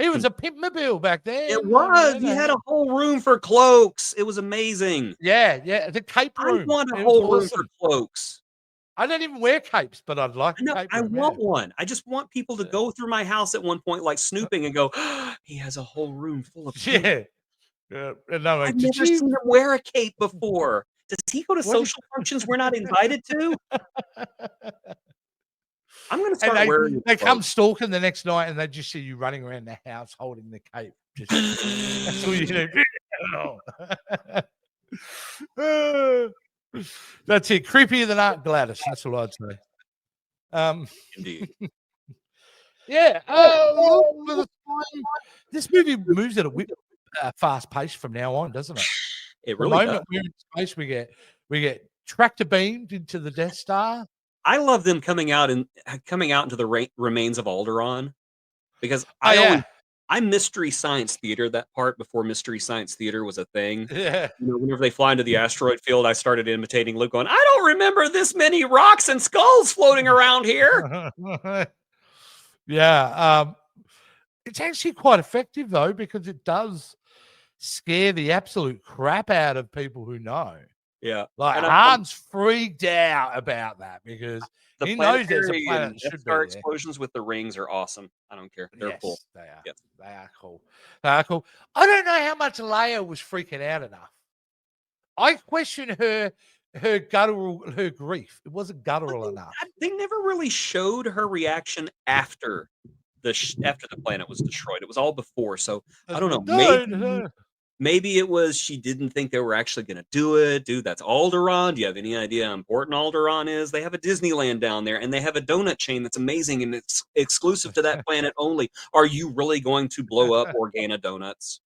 He was a pimpmobile back then. It was. He had a whole room for cloaks. It was amazing. Yeah. The cape room. I want a whole room for cloaks. I don't even wear capes, but I'd like a cape. I want one. I just want people to go through my house at one point, like snooping, and go, oh, he has a whole room full of capes. Yeah. No, I've never seen him wear a cape before. Does he go to social functions we're not invited to? I'm going to start wearing. They come stalking the next night, and they just see you running around the house holding the cape. That's all you do. That's it. Creepier than Aunt Gladys. That's what I'd say. Indeed. Yeah. Oh, look, for the time. This movie moves at a fast pace from now on, doesn't it? It The really does. moment we're in space, we get tractor beamed into the Death Star. I love them coming out into the remains of Alderaan because Oh, I mystery science theater that part before mystery science theater was a thing. yeah. You know, whenever they fly into the asteroid field, I started imitating Luke going, I don't remember this many rocks and skulls floating around here. Yeah. It's actually quite effective though, because it does scare the absolute crap out of people who know. Yeah. Like And Han's freaked out about that because the he knows there's a planetary planet and that Death should be Star there. explosions with the rings are awesome. I don't care. They're Yes, cool. they are. Yep. They are cool. They are cool. I don't know how much Leia was freaking out enough. I question her grief. It wasn't guttural enough. They never really showed her reaction after after the planet was destroyed. It was all before. So I don't know. Maybe it was she didn't think they were actually going to do it. Dude, that's Alderaan. Do you have any idea how important Alderaan is? They have a Disneyland down there, and they have a donut chain that's amazing, and it's exclusive to that planet only. Are you really going to blow up Organa Donuts?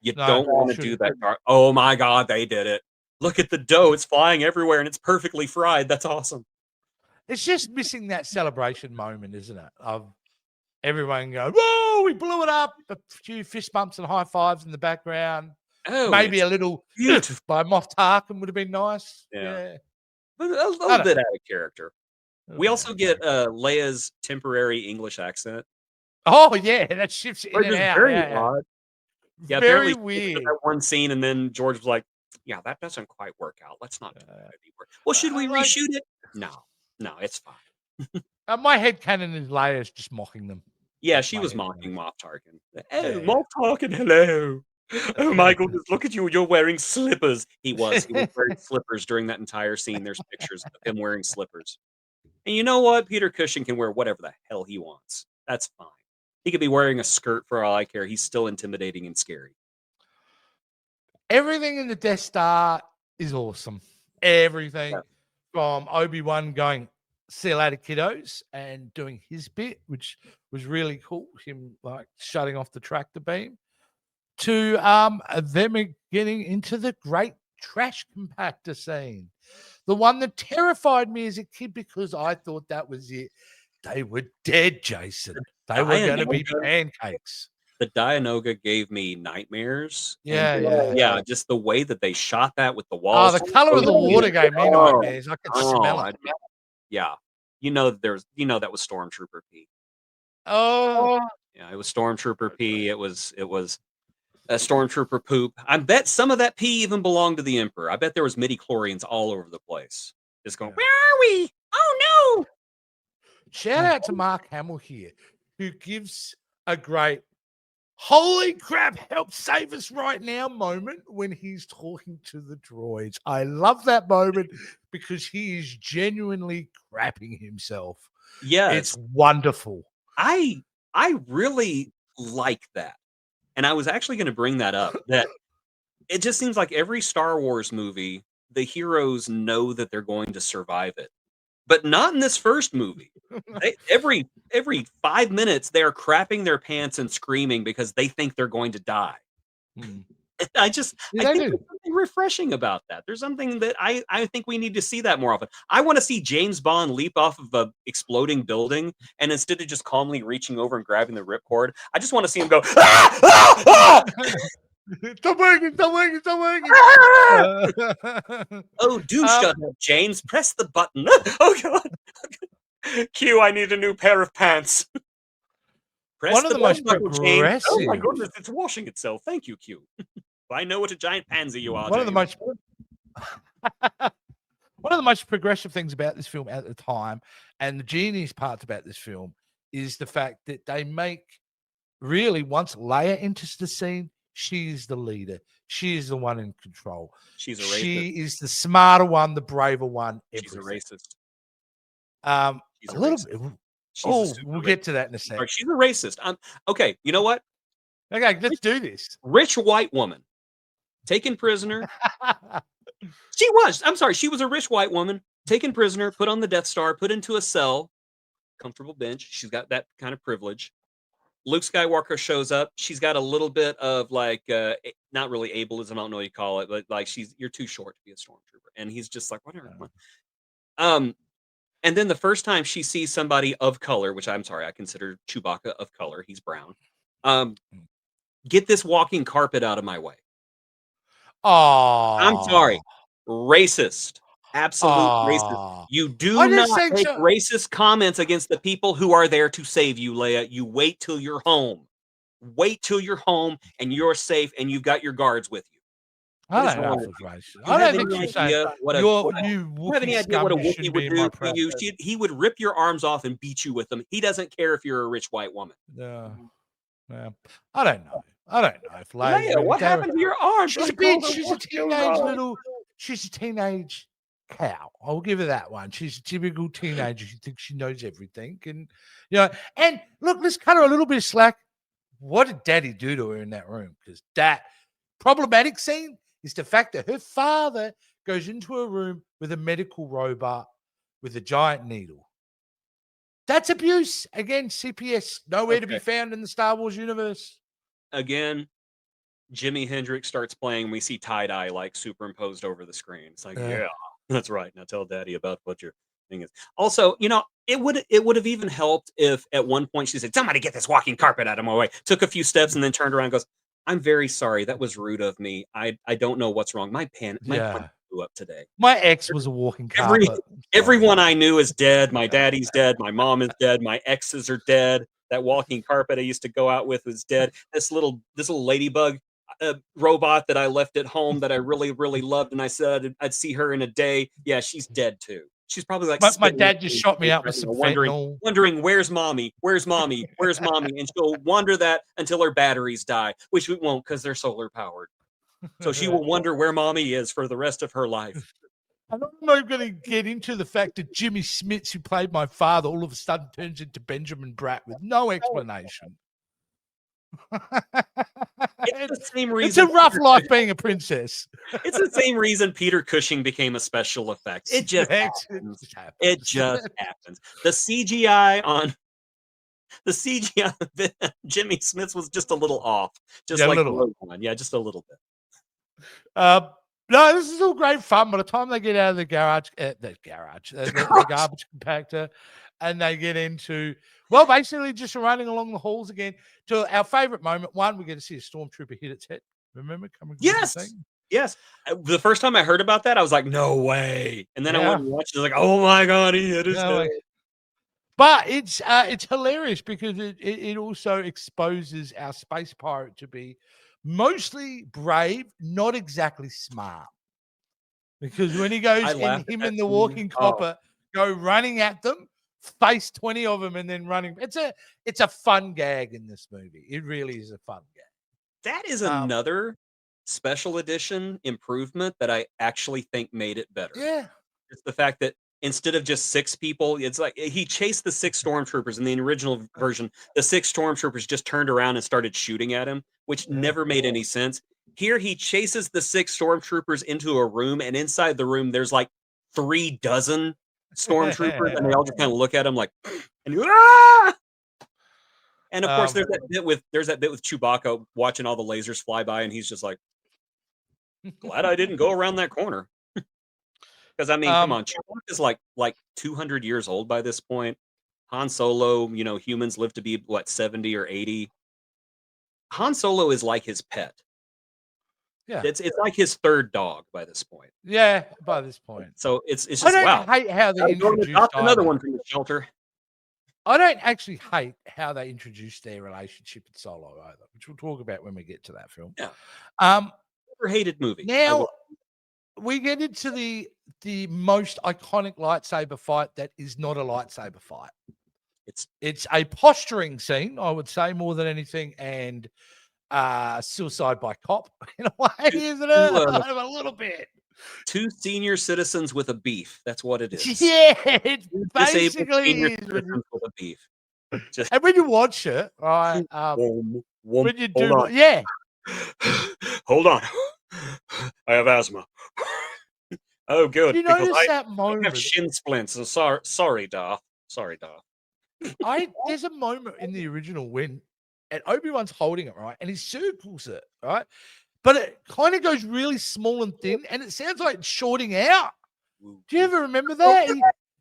You don't want to do that. Oh my God, they did it. Look at the dough. It's flying everywhere, and it's perfectly fried. That's awesome. It's just missing that celebration moment, isn't it? Of everyone going, whoa, we blew it up. A few fist bumps and high fives in the background. Oh, maybe a little by Moff Tarkin would have been nice. Yeah. But a little bit out of character. We also get Leia's temporary English accent. Oh, yeah, that shifts in and out. Very odd. Yeah, very weird. That one scene, and then George was like, yeah, that doesn't quite work out. Let's not do that anymore. Well, should we reshoot it? No, it's fine. My headcanon is Leia's just mocking them. Yeah, she was mocking Moff Tarkin. Oh, Moff Tarkin, hello. Oh my goodness, look at you. You're wearing slippers. He was wearing slippers during that entire scene. There's pictures of him wearing slippers. And you know what? Peter Cushing can wear whatever the hell he wants. That's fine. He could be wearing a skirt for all I care. He's still intimidating and scary. Everything in the Death Star is awesome. Everything from Obi-Wan going, see you later, kiddos, and doing his bit, which was really cool. Him like shutting off the tractor beam, to them getting into the great trash compactor scene. The one that terrified me as a kid because I thought that was it. They were dead, Jason. They were going to be pancakes. The Dianoga gave me nightmares. Yeah. Just the way that they shot that with the walls. Oh, the color of the water gave me nightmares. I could smell it. Yeah. that was Stormtrooper P. Oh. Yeah, it was Stormtrooper P. It was a Stormtrooper poop. I bet some of that pee even belonged to the Emperor. I bet there was midi-chlorians all over the place. Just going, where are we? Oh, no. Shout out to Mark Hamill here, who gives a great holy crap, help save us right now moment when he's talking to the droids. I love that moment because he is genuinely crapping himself. Yes. It's wonderful. I really like that. And I was actually going to bring that up, that it just seems like every Star Wars movie, the heroes know that they're going to survive it. But not in this first movie. Every 5 minutes, they're crapping their pants and screaming because they think they're going to die. I think there's something refreshing about that. There's something that I think we need to see that more often. I want to see James Bond leap off of a exploding building, and instead of just calmly reaching over and grabbing the ripcord, I just want to see him go, ah! Ah! Ah! Stop working. Oh, do shut up, James. Press the button. Oh, God. Q, I need a new pair of pants. One of the most progressive. Oh, my goodness, it's washing itself. Thank you, Q. I know what a giant pansy you are, One of the most progressive things about this film at the time, and the genius parts about this film, is the fact that they make, really, once Leia enters the scene, she is the leader. She is the one in control. She's a racist. She is the smarter one, the braver one. She's a racist. She's a little bit. We'll get to that in a second. She's a racist. Okay, you know what? Okay, let's do this. Rich white woman taken prisoner. She was a rich white woman taken prisoner, put on the Death Star, put into a cell, comfortable bench. She's got that kind of privilege. Luke Skywalker shows up. She's got a little bit of like, not really ableism. I don't know what you call it, but like you're too short to be a stormtrooper. And he's just like, whatever. And then the first time she sees somebody of color, which I'm sorry, I consider Chewbacca of color. He's brown. Get this walking carpet out of my way. Oh, I'm sorry. Racist. Absolute racist. You do not make racist comments against the people who are there to save you, Leia. You wait till you're home. Wait till you're home and you're safe and you've got your guards with you. I don't know if it's racist. I don't think she's saying you have any idea what a Wookiee would do to you? He would rip your arms off and beat you with them. He doesn't care if you're a rich white woman. Yeah. I don't know. I don't know if Leia, what happened to your arm? She's a bitch. She's a teenage little. She's a teenage cow. I'll give her that one. She's a typical teenager. She thinks she knows everything, and And look, let's cut her a little bit of slack. What did Daddy do to her in that room? Because that problematic scene is the fact that her father goes into a room with a medical robot with a giant needle. That's abuse. Again, CPS, nowhere to be found in the Star Wars universe. Again, Jimi Hendrix starts playing. We see tie-dye like superimposed over the screen. It's like, yeah, that's right. Now tell Daddy about what your thing is. Also, it would have even helped if at one point she said, somebody get this walking carpet out of my way. Took a few steps and then turned around and goes, I'm very sorry. That was rude of me. I don't know what's wrong. My pen blew up today. My ex was a walking carpet. Everyone I knew is dead. My daddy's dead. My mom is dead. My exes are dead. That walking carpet I used to go out with is dead. This little ladybug robot that I left at home that I really, really loved, and I said I'd see her in a day. Yeah, she's dead too. She's probably like, my dad just shot me out with some fentanyl. Wondering where's mommy, where's mommy, where's mommy, and she'll wonder that until her batteries die, which we won't because they're solar powered. So she will wonder where mommy is for the rest of her life. I'm not going to get into the fact that Jimmy Smits, who played my father, all of a sudden turns into Benjamin Bratt with no explanation. It's the same reason. It's a rough life being a princess. It's the same reason Peter Cushing became a special effect. It just happens. It just happens. The CGI on Jimmy Smits was just a little off. Just like the Rogue One. Yeah, just a little bit. No, this is all great fun. By the time they get out of the garbage compactor, and they get into, basically just running along the halls again to our favorite moment. One, we get to see a stormtrooper hit its head. Remember coming? Yes. The first time I heard about that, I was like, no way. And then I went and watched it. I was like, oh my God, he hit his head. But it's hilarious because it also exposes our space pirate to be mostly brave, not exactly smart. Because when he goes and him and the walking copper go running at them, face 20 of them and then running. It's a fun gag in this movie. It really is a fun gag. That is another special edition improvement that I actually think made it better. Yeah. It's the fact that instead of just 6 people, it's like he chased the 6 stormtroopers in the original version. The 6 stormtroopers just turned around and started shooting at him, which never made any sense. Here he chases the 6 stormtroopers into a room, and inside the room there's like 3 dozen stormtroopers, and they all just kind of look at him like, and of course there's that bit with Chewbacca watching all the lasers fly by, and he's just like, glad I didn't go around that corner. Because I mean, come on, Chewbacca is like 200 years old by this point. Han Solo, humans live to be 70 or 80. Han Solo is like his pet. Yeah, it's like his 3rd dog by this point. Yeah, by this point. So it's just I don't hate how they introduced another one from the shelter. I don't actually hate how they introduced their relationship in Solo either, which we'll talk about when we get to that film. Yeah. Overhated movie. Now we get into the most iconic lightsaber fight that is not a lightsaber fight. It's a posturing scene, I would say, more than anything, and suicide by cop in a way, isn't it? A little bit. 2 senior citizens with a beef. That's what it is. Yeah, it basically is. With a beef. And when you watch it, right? When you do, hold on. I have asthma. Oh, good. You notice that moment? I have shin splints. So sorry, Darth. Sorry, Darth. There's a moment in the original when and Obi-Wan's holding it, right? And he circles it, right? But it kind of goes really small and thin, and it sounds like it's shorting out. Do you ever remember that?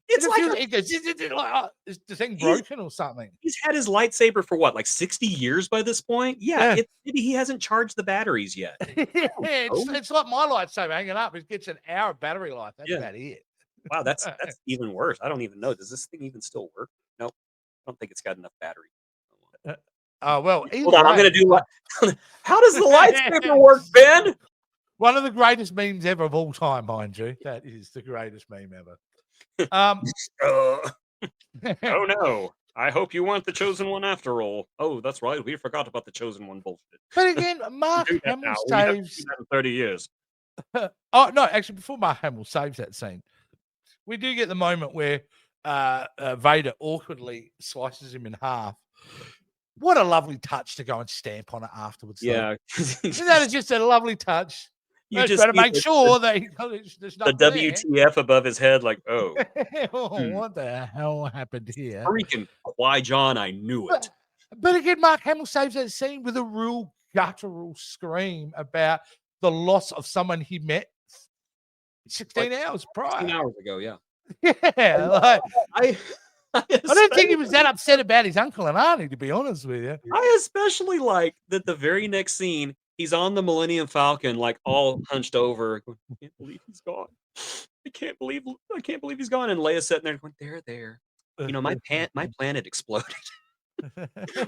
It's like it goes, like, is the thing broken or something? He's had his lightsaber for what, like 60 years by this point? Yeah. Maybe he hasn't charged the batteries yet. It's like my lightsaber hanging up. It gets an hour of battery life. That's about it. Wow, that's even worse. I don't even know. Does this thing even still work? Nope. I don't think it's got enough battery. Well, hold on. I'm going to do what? How does the lightsaber work, Ben? One of the greatest memes ever of all time, mind you. That is the greatest meme ever. Oh no. I hope you weren't the chosen one after all. Oh, that's right. We forgot about the chosen one bullshit. But again, Mark Hamill saves 30 years. Oh no, actually, before Mark Hamill saves that scene, we do get the moment where Vader awkwardly slices him in half. What a lovely touch to go and stamp on it afterwards. Yeah. That is just a lovely touch. You just better make sure that there's the WTF there. Above his head, like, oh. What the hell happened here? Freaking Qui-Gon, I knew it. But again, Mark Hamill saves that scene with a real guttural scream about the loss of someone he met 16 hours prior. 16 hours ago, yeah. Yeah, like, I don't think he was that upset about his uncle and auntie, to be honest with you. I especially like that the very next scene, he's on the Millennium Falcon, like all hunched over. Going, I can't believe he's gone. I can't believe he's gone. And Leia's sitting there going, there. You know, my planet exploded.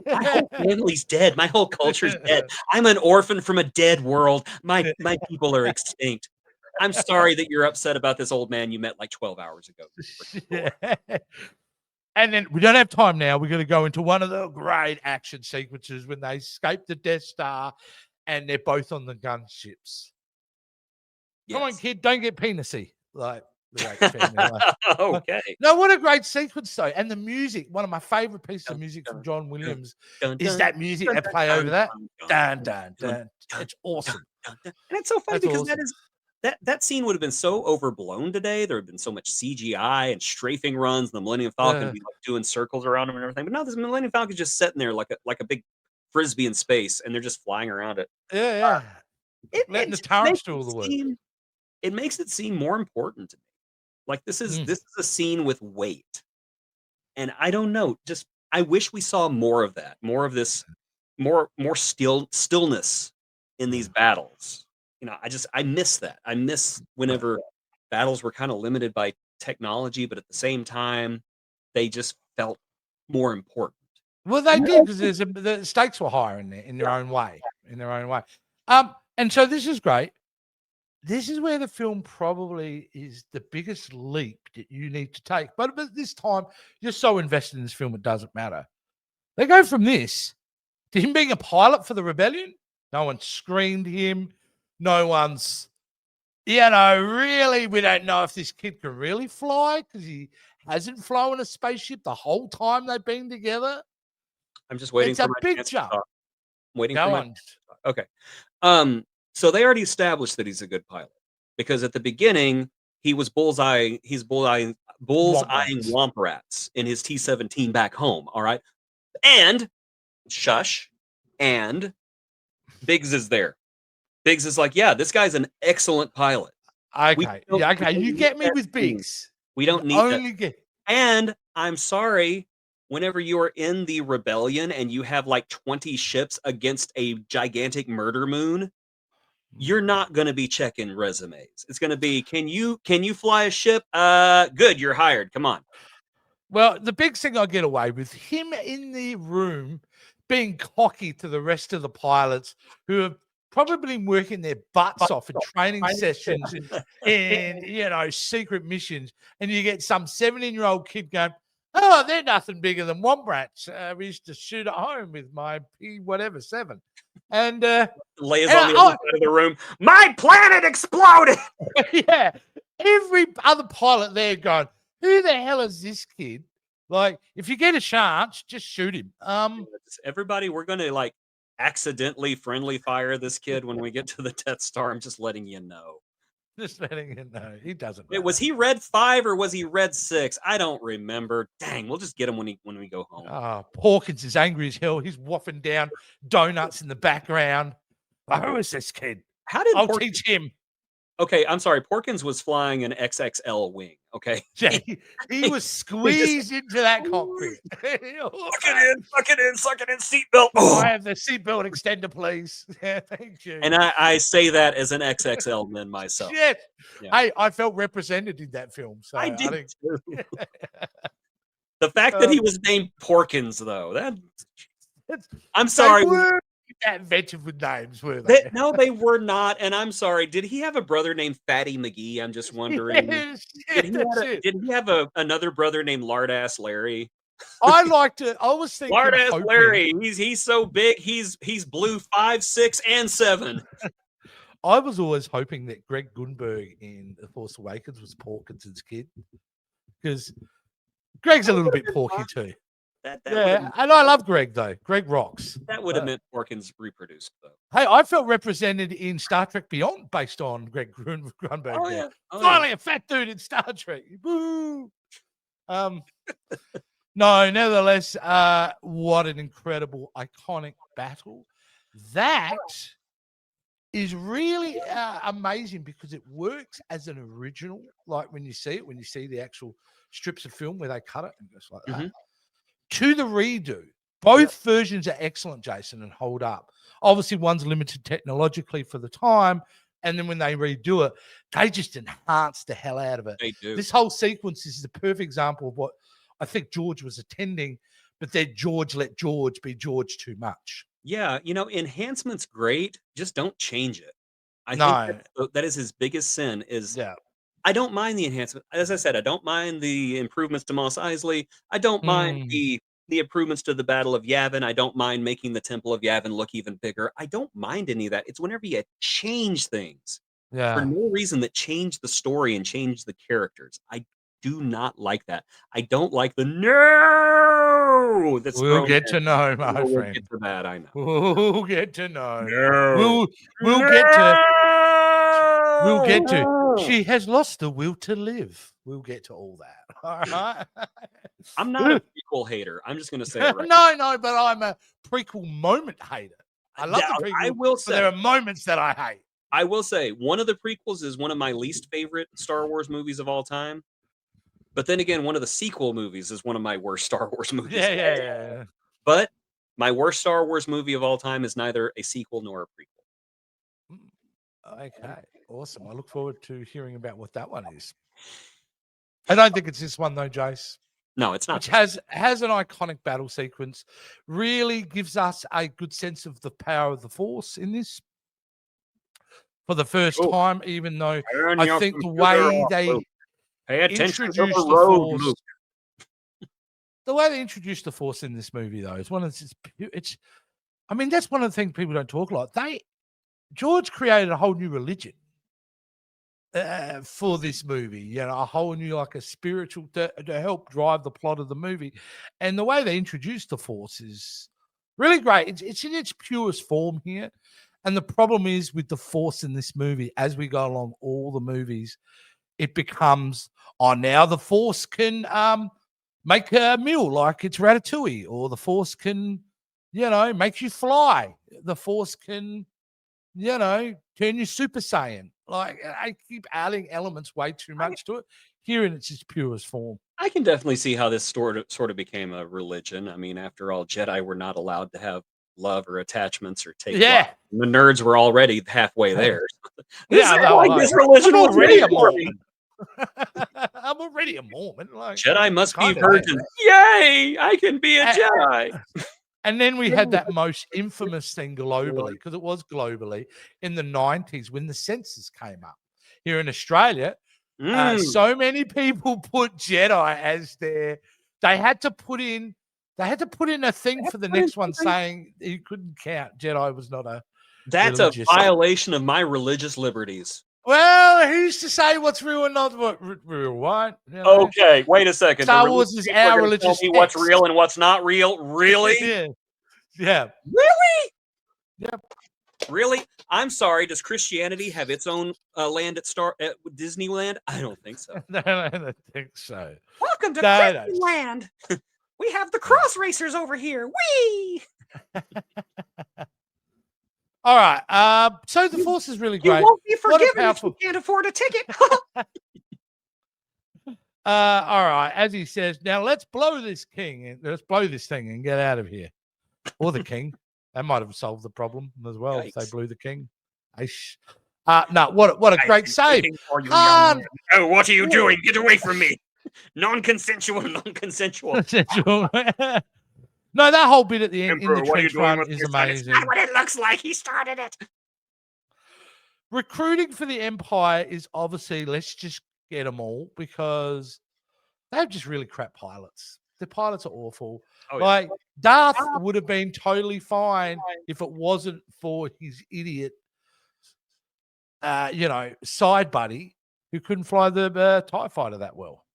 My whole family's dead. My whole culture's dead. I'm an orphan from a dead world. My people are extinct. I'm sorry that you're upset about this old man you met like 12 hours ago. And then we don't have time now. We're going to go into one of the great action sequences when they escape the Death Star and they're both on the gunships. Yes. Come on, kid, don't get penisy. Like the great family. Okay. No, what a great sequence though. And the music, one of my favorite pieces of music from John Williams is that music they play over that. Dun, dun, dun. It's awesome. And it's so funny because that scene would have been so overblown today. There had been so much CGI and strafing runs. The Millennium Falcon would be like doing circles around him and everything. But no, this Millennium Falcon is just sitting there like a big frisbee in space, and they're just flying around it. Yeah. Letting the turrets do all the work. It makes it seem more important to me. Like this is a scene with weight, and I don't know. Just I wish we saw more of that, more of this, more stillness in these battles. You know, I miss that. I miss whenever battles were kind of limited by technology, but at the same time, they just felt more important. Well, they did because the stakes were higher in their own way. And so this is great. This is where the film probably is the biggest leap that you need to take. But this time, you're so invested in this film, it doesn't matter. They go from this to him being a pilot for the rebellion. No one screened him. No one's, really, we don't know if this kid can really fly because he hasn't flown a spaceship the whole time they've been together. I'm just waiting. It's a big jump. I'm waiting for my. Okay. So they already established that he's a good pilot because at the beginning he was bullseyeing womp rats in his T-17 back home. All right, and and Biggs is there. Biggs is like, yeah, this guy's an excellent pilot. Okay, you get me with Biggs. We don't need that. And I'm sorry. Whenever you are in the rebellion and you have like 20 ships against a gigantic murder moon, you're not going to be checking resumes. It's going to be, can you fly a ship? Good, you're hired. Come on. Well, the big thing I get away with him in the room being cocky to the rest of the pilots who have probably been working their butts off in training sessions and secret missions, and you get some 17-year-old kid going, oh, they're nothing bigger than womp rats. We used to shoot at home with my P-7. And Leia's on the other side of the room. My planet exploded! Yeah. Every other pilot there going, who the hell is this kid? Like, if you get a chance, just shoot him. Everybody, we're going to, like, accidentally friendly fire this kid when we get to the Death Star. I'm just letting you know. Just letting you know. He doesn't know. Was he Red 5 or was he Red 6? I don't remember. Dang, we'll just get him when we go home. Porkins is angry as hell. He's waffing down donuts in the background. Who is this kid? I'll teach him. Okay, I'm sorry. Porkins was flying an XXL wing. Okay, yeah, he was squeezed into that cockpit. Suck it in, seatbelt. Oh, I have the seatbelt extender, please. Yeah, thank you. And I say that as an XXL man myself. Shit. Yeah. Hey, I felt represented in that film. So I did too. The fact that he was named Porkins, though, I'm sorry. That inventive with names, were they? No, they were not. And I'm sorry. Did he have a brother named Fatty McGee? I'm just wondering. Yes, did he have another brother named Lardass Larry? I liked it. I was thinking Lardass Larry. He's so big. He's blue 5, 6, and 7. I was always hoping that Greg Gunberg in The Force Awakens was Porkinson's kid, because Greg's a little bit porky too. And I love Greg though. Greg rocks. That would have meant Porkins reproduced though. Hey, I felt represented in Star Trek Beyond based on Greg Grunberg. Oh, yeah. Finally, a fat dude in Star Trek. Woo! No, nevertheless, what an incredible, iconic battle. That is really amazing because it works as an original. Like when you see the actual strips of film where they cut it and just like that. To the redo, both versions are excellent, Jason, and hold up. Obviously, one's limited technologically for the time, and then when they redo it, they just enhance the hell out of it. They do. This whole sequence is the perfect example of what I think George was attending, but then George let George be George too much. Yeah, enhancement's great, just don't change it. I think that is his biggest sin is I don't mind the enhancement. As I said, I don't mind the improvements to Mos Eisley. I don't mind the improvements to the Battle of Yavin. I don't mind making the Temple of Yavin look even bigger. I don't mind any of that. It's whenever you change things for no reason that change the story and change the characters. I do not like that. I don't like the no. We'll get to know, my friend. We'll get to that, I know. We'll get to know. No. We'll get to. She has lost the will to live. We'll get to all that. All right. I'm not a prequel hater. I'm just going to say it right. No, but I'm a prequel moment hater. I love the prequel. I will say there are moments that I hate. I will say one of the prequels is one of my least favorite Star Wars movies of all time. But then again, one of the sequel movies is one of my worst Star Wars movies. Yeah. But my worst Star Wars movie of all time is neither a sequel nor a prequel. Okay, awesome. I look forward to hearing about what that one is. I don't think it's this one though, Jace. No, it's not. Which has an iconic battle sequence. Really gives us a good sense of the power of the Force in this. For the first time, even though I think the way they introduced the Force, the way they introduced the Force in this movie, though, is one of I mean, that's one of the things people don't talk about. George created a whole new religion for this movie, a whole new, like a spiritual to help drive the plot of the movie. And the way they introduced the Force is really great. It's in its purest form here. And the problem is with the Force in this movie, as we go along all the movies, it becomes, now the Force can make a meal like it's ratatouille, or the Force can, make you fly. The Force can, turn you Super Saiyan. Like, I keep adding elements way too much to it. Here in its purest form. I can definitely see how this sort of became a religion. I mean, after all, Jedi were not allowed to have love or attachments or take life. The nerds were already halfway there. This religion was already a Mormon. I'm already a Mormon. Like, Jedi must be virgins. Yay! I can be a Jedi. And then we had that most infamous thing globally, because it was globally, in the 90s when the census came up. Here in Australia, so many people put Jedi as their... They had to put in a thing for the next one saying you couldn't count. Jedi was not a... That's a violation of my religious liberties. Well, who's to say what's real and not real, right? Okay, wait a second. Star Wars is our religious text. What's real and what's not real? Really? Yeah. Really? Yep. Really? I'm sorry. Does Christianity have its own land at Disneyland? I don't think so. No, I don't think so. Welcome to No, Christian land. We have the cross racers over here. Whee! All right. So the Force is really great. You won't be What a forgiven if powerful. you can't afford a ticket. All right. As he says, now let's blow this king. Let's blow this thing and get out of here. Or the king. That might have solved the problem as well if they Yikes. blew the king. No, what a great save. Oh, what are you doing? Get away from me. Non-consensual. No, that whole bit at the end Emperor, in the trench run is It's amazing. not what it looks like. He started it. Recruiting for the Empire is obviously let's just get them all because they're just really crap pilots. The pilots are awful. Oh, yeah. Like Darth would have been totally fine if it wasn't for his idiot, side buddy who couldn't fly the TIE fighter that well.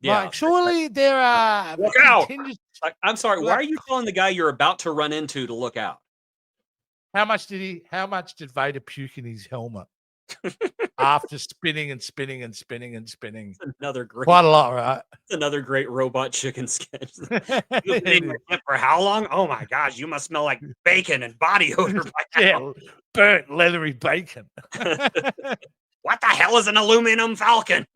Yeah. Like, surely there are. Look out! I'm sorry. Why are you telling the guy you're about to run into to look out? How much did Vader puke in his helmet after spinning and spinning and spinning and spinning? It's another great, quite a lot, right? It's another great robot chicken sketch. You've been in my tent for how long? Oh my gosh, you must smell like bacon and body odor. Yeah, burnt leathery bacon. What the hell is an aluminum falcon?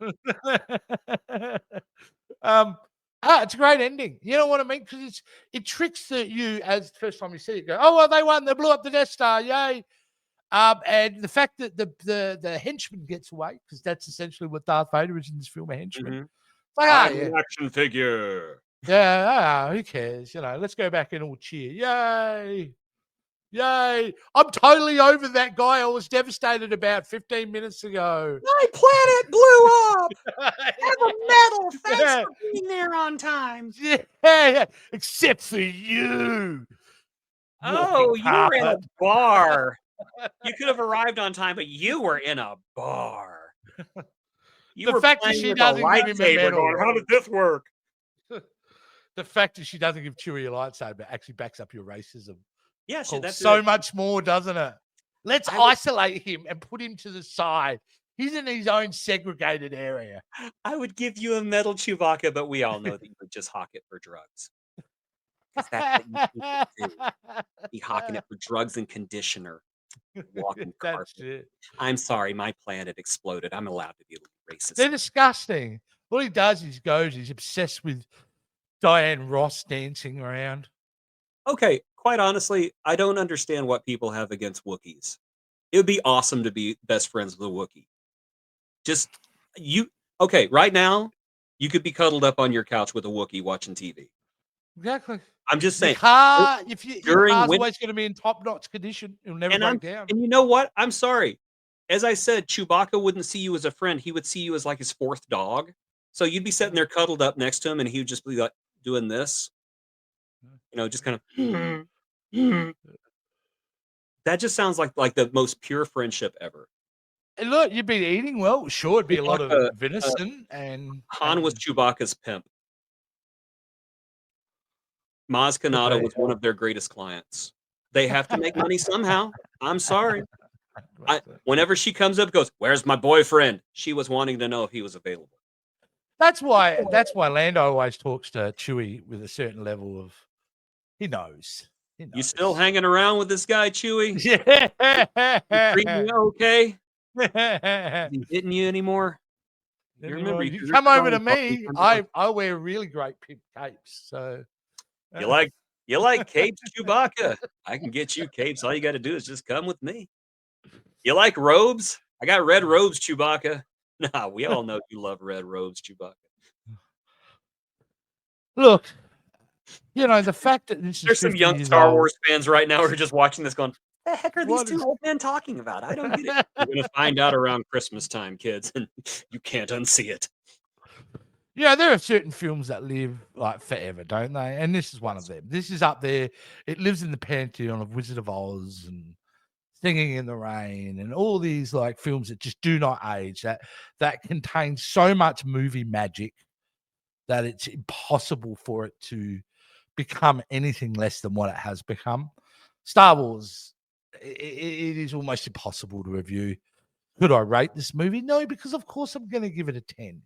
It's a great ending. You know what I mean? Because it tricks you as the first time you see it. Go, oh well, they won. They blew up the Death Star. Yay! And the fact that the henchman gets away, because that's essentially what Darth Vader is in this film, a henchman. Mm-hmm. Like, an action figure. Yeah, who cares? Let's go back and all cheer. Yay! Yay! I'm totally over that guy I was devastated about 15 minutes ago. My planet blew up! Have a medal! Thanks for being there on time. Yeah, except for you. Oh, you were in a bar. You could have arrived on time, but you were in a bar. The fact that she doesn't give him a medal. How did this work? The fact that she doesn't give Chewie a lightsaber actually backs up your racism. Yeah, that's so much more, doesn't it? Let's isolate him and put him to the side. He's in his own segregated area. I would give you a medal, Chewbacca, but we all know that you would just hawk it for drugs. That's what you do. Be hawking it for drugs and conditioner. Walking carpet. I'm sorry, my planet exploded. I'm allowed to be a little racist. They're disgusting. What he does is he's obsessed with Diane Ross dancing around. Okay, quite honestly, I don't understand what people have against Wookiees. It would be awesome to be best friends with a Wookiee. Right now, you could be cuddled up on your couch with a Wookiee watching TV. Exactly. I'm just saying. Your car's always going to be in top-notch condition. It'll never break down. And you know what? I'm sorry. As I said, Chewbacca wouldn't see you as a friend. He would see you as like his fourth dog. So you'd be sitting there cuddled up next to him, and he would just be like doing this. Just kind of. That just sounds like the most pure friendship ever. And look, you'd be eating well. Sure, it'd be a lot of venison. And Han was Chewbacca's pimp. Maz Kanata was one of their greatest clients. They have to make money somehow. I'm sorry. Whenever she comes up, goes, "Where's my boyfriend?" She was wanting to know if he was available. That's why Lando always talks to Chewie with a certain level of he knows. You still hanging around with this guy, Chewie? Yeah. Treating you okay? Is he hitting you anymore? You remember, you come over to me. I wear really great pink capes. So you like capes, Chewbacca? I can get you capes. All you got to do is just come with me. You like robes? I got red robes, Chewbacca. Nah, we all know you love red robes, Chewbacca. Look, the fact that there's some young Star Wars fans right now who are just watching this going, the heck are these two old men talking about? I don't get it. You're going to find out around Christmas time, kids, and you can't unsee it. Yeah, there are certain films that live like forever, don't they? And this is one of them. This is up there. It lives in the pantheon of Wizard of Oz and Singing in the Rain and all these like films that just do not age, that contain so much movie magic that it's impossible for it to become anything less than what it has become. Star Wars it is almost impossible to review. Could I rate this movie? No, because of course I'm going to give it a 10.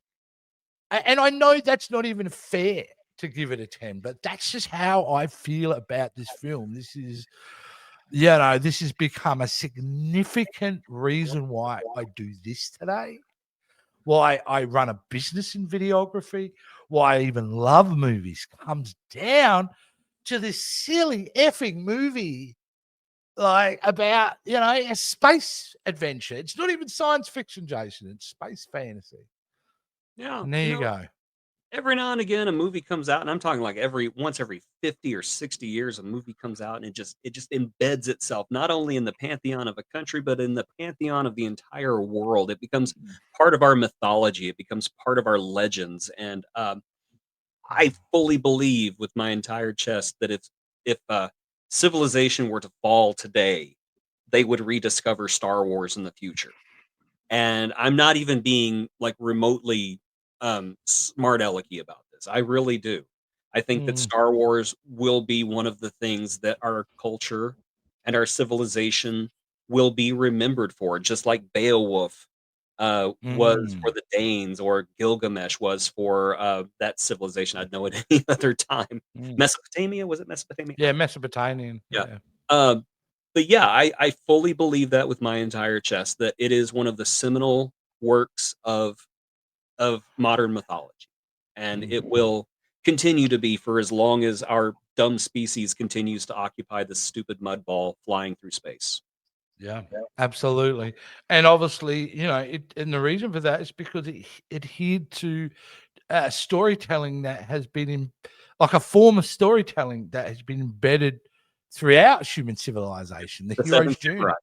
And I know that's not even fair to give it a 10, but that's just how I feel about this film. This is, this has become a significant reason why I do this today, why I run a business in videography, why I even love movies, comes down to this silly effing movie like about, a space adventure. It's not even science fiction, Jason. It's space fantasy. Yeah, And there you go. every now and again a movie comes out, and I'm talking like once every 50 or 60 years a movie comes out, and it just embeds itself not only in the pantheon of a country but in the pantheon of the entire world. It becomes part of our mythology, it becomes part of our legends. And I fully believe with my entire chest that if civilization were to fall today, they would rediscover Star Wars in the future. And I'm not even being like remotely smart alecky about this. I really do. I think that Star Wars will be one of the things that our culture and our civilization will be remembered for, just like Beowulf was for the Danes, or Gilgamesh was for that civilization. I'd know it any other time. Mesopotamia, was it Mesopotamia? Yeah, Mesopotamian. Yeah. But yeah, I fully believe that with my entire chest, that it is one of the seminal works of modern mythology, and it will continue to be for as long as our dumb species continues to occupy this stupid mud ball flying through space. Yeah, absolutely. And obviously, and the reason for that is because it adhered to storytelling that has been like a form of storytelling that has been embedded throughout human civilization, the The hero's Seventh journey. Samurai.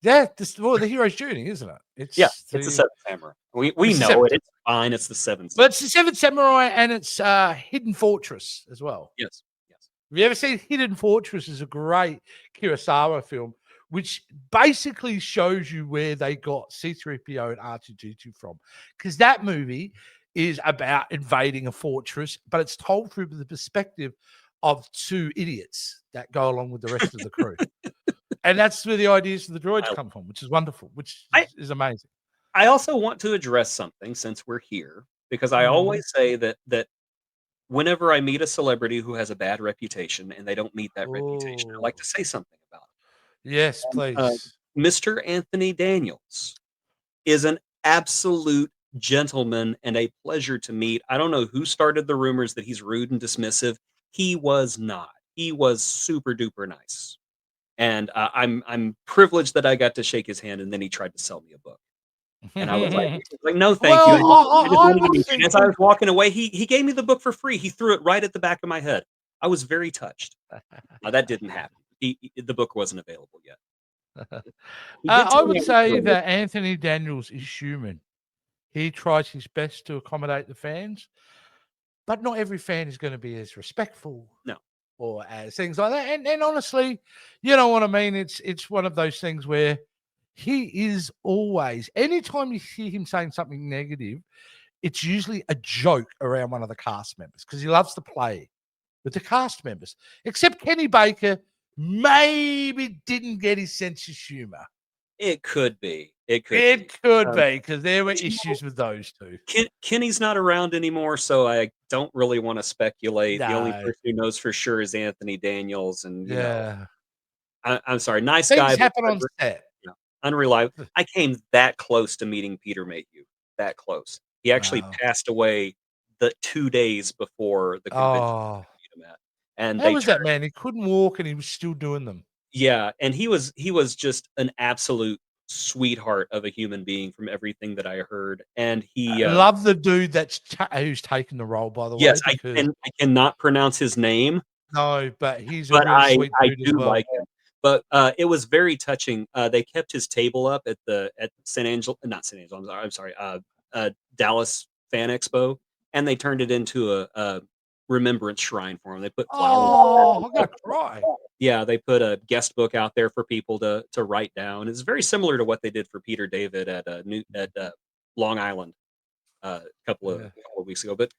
Yeah, the hero's journey, isn't it? It's It's the Seventh Samurai. We It's the know Seventh it. It's fine. It's the Seventh But Samurai. it's the Seventh Samurai, and it's Hidden Fortress as well. Yes. Have you ever seen Hidden Fortress? Is a great Kurosawa film, which basically shows you where they got C-3PO and R2-D2 from. Because that movie is about invading a fortress, but it's told through the perspective of two idiots that go along with the rest of the crew. And that's where the ideas of the droids come from, which is wonderful, which is amazing. I also want to address something since we're here, because I always say that whenever I meet a celebrity who has a bad reputation and they don't meet that reputation, I like to say something about it. Yes, And, please. Mr. Anthony Daniels is an absolute gentleman and a pleasure to meet. I don't know who started the rumors that he's rude and dismissive. He was not. He was super duper nice. And I'm privileged that I got to shake his hand, and then he tried to sell me a book. And I was like, no, thank you. I just wanted to meet you. And as I was walking away, he gave me the book for free. He threw it right at the back of my head. I was very touched. That didn't happen. The book wasn't available yet. I would say that Anthony Daniels is human. He tries his best to accommodate the fans, but not every fan is going to be as respectful. No. Or as things like that. And honestly, you know what I mean? It's one of those things where he is always, anytime you hear him saying something negative, it's usually a joke around one of the cast members, because he loves to play with the cast members. Except Kenny Baker maybe didn't get his sense of humor. It could be. It could be, because there were issues with those two. Kenny's not around anymore, so I don't really want to speculate. No. The only person who knows for sure is Anthony Daniels, and you know, yeah, I'm sorry, nice things guy. happen on set. Unreliable. I came that close to meeting Peter Mayhew. That close. He actually passed away the 2 days before the convention I met him at. And How was that, man? He couldn't walk, and he was still doing them. Yeah, and he was just an absolute sweetheart of a human being from everything that I heard. And he I love the dude who's taken the role, by the way. Yes, I cannot pronounce his name. No, but he's a real sweet dude as well. Like him. But it was very touching. They kept his table up at Dallas Fan Expo, and they turned it into a remembrance shrine for him. They put flowers. Oh, I'm gonna cry. Yeah, they put a guest book out there for people to write down. It's very similar to what they did for Peter David at Long Island a couple of weeks ago. But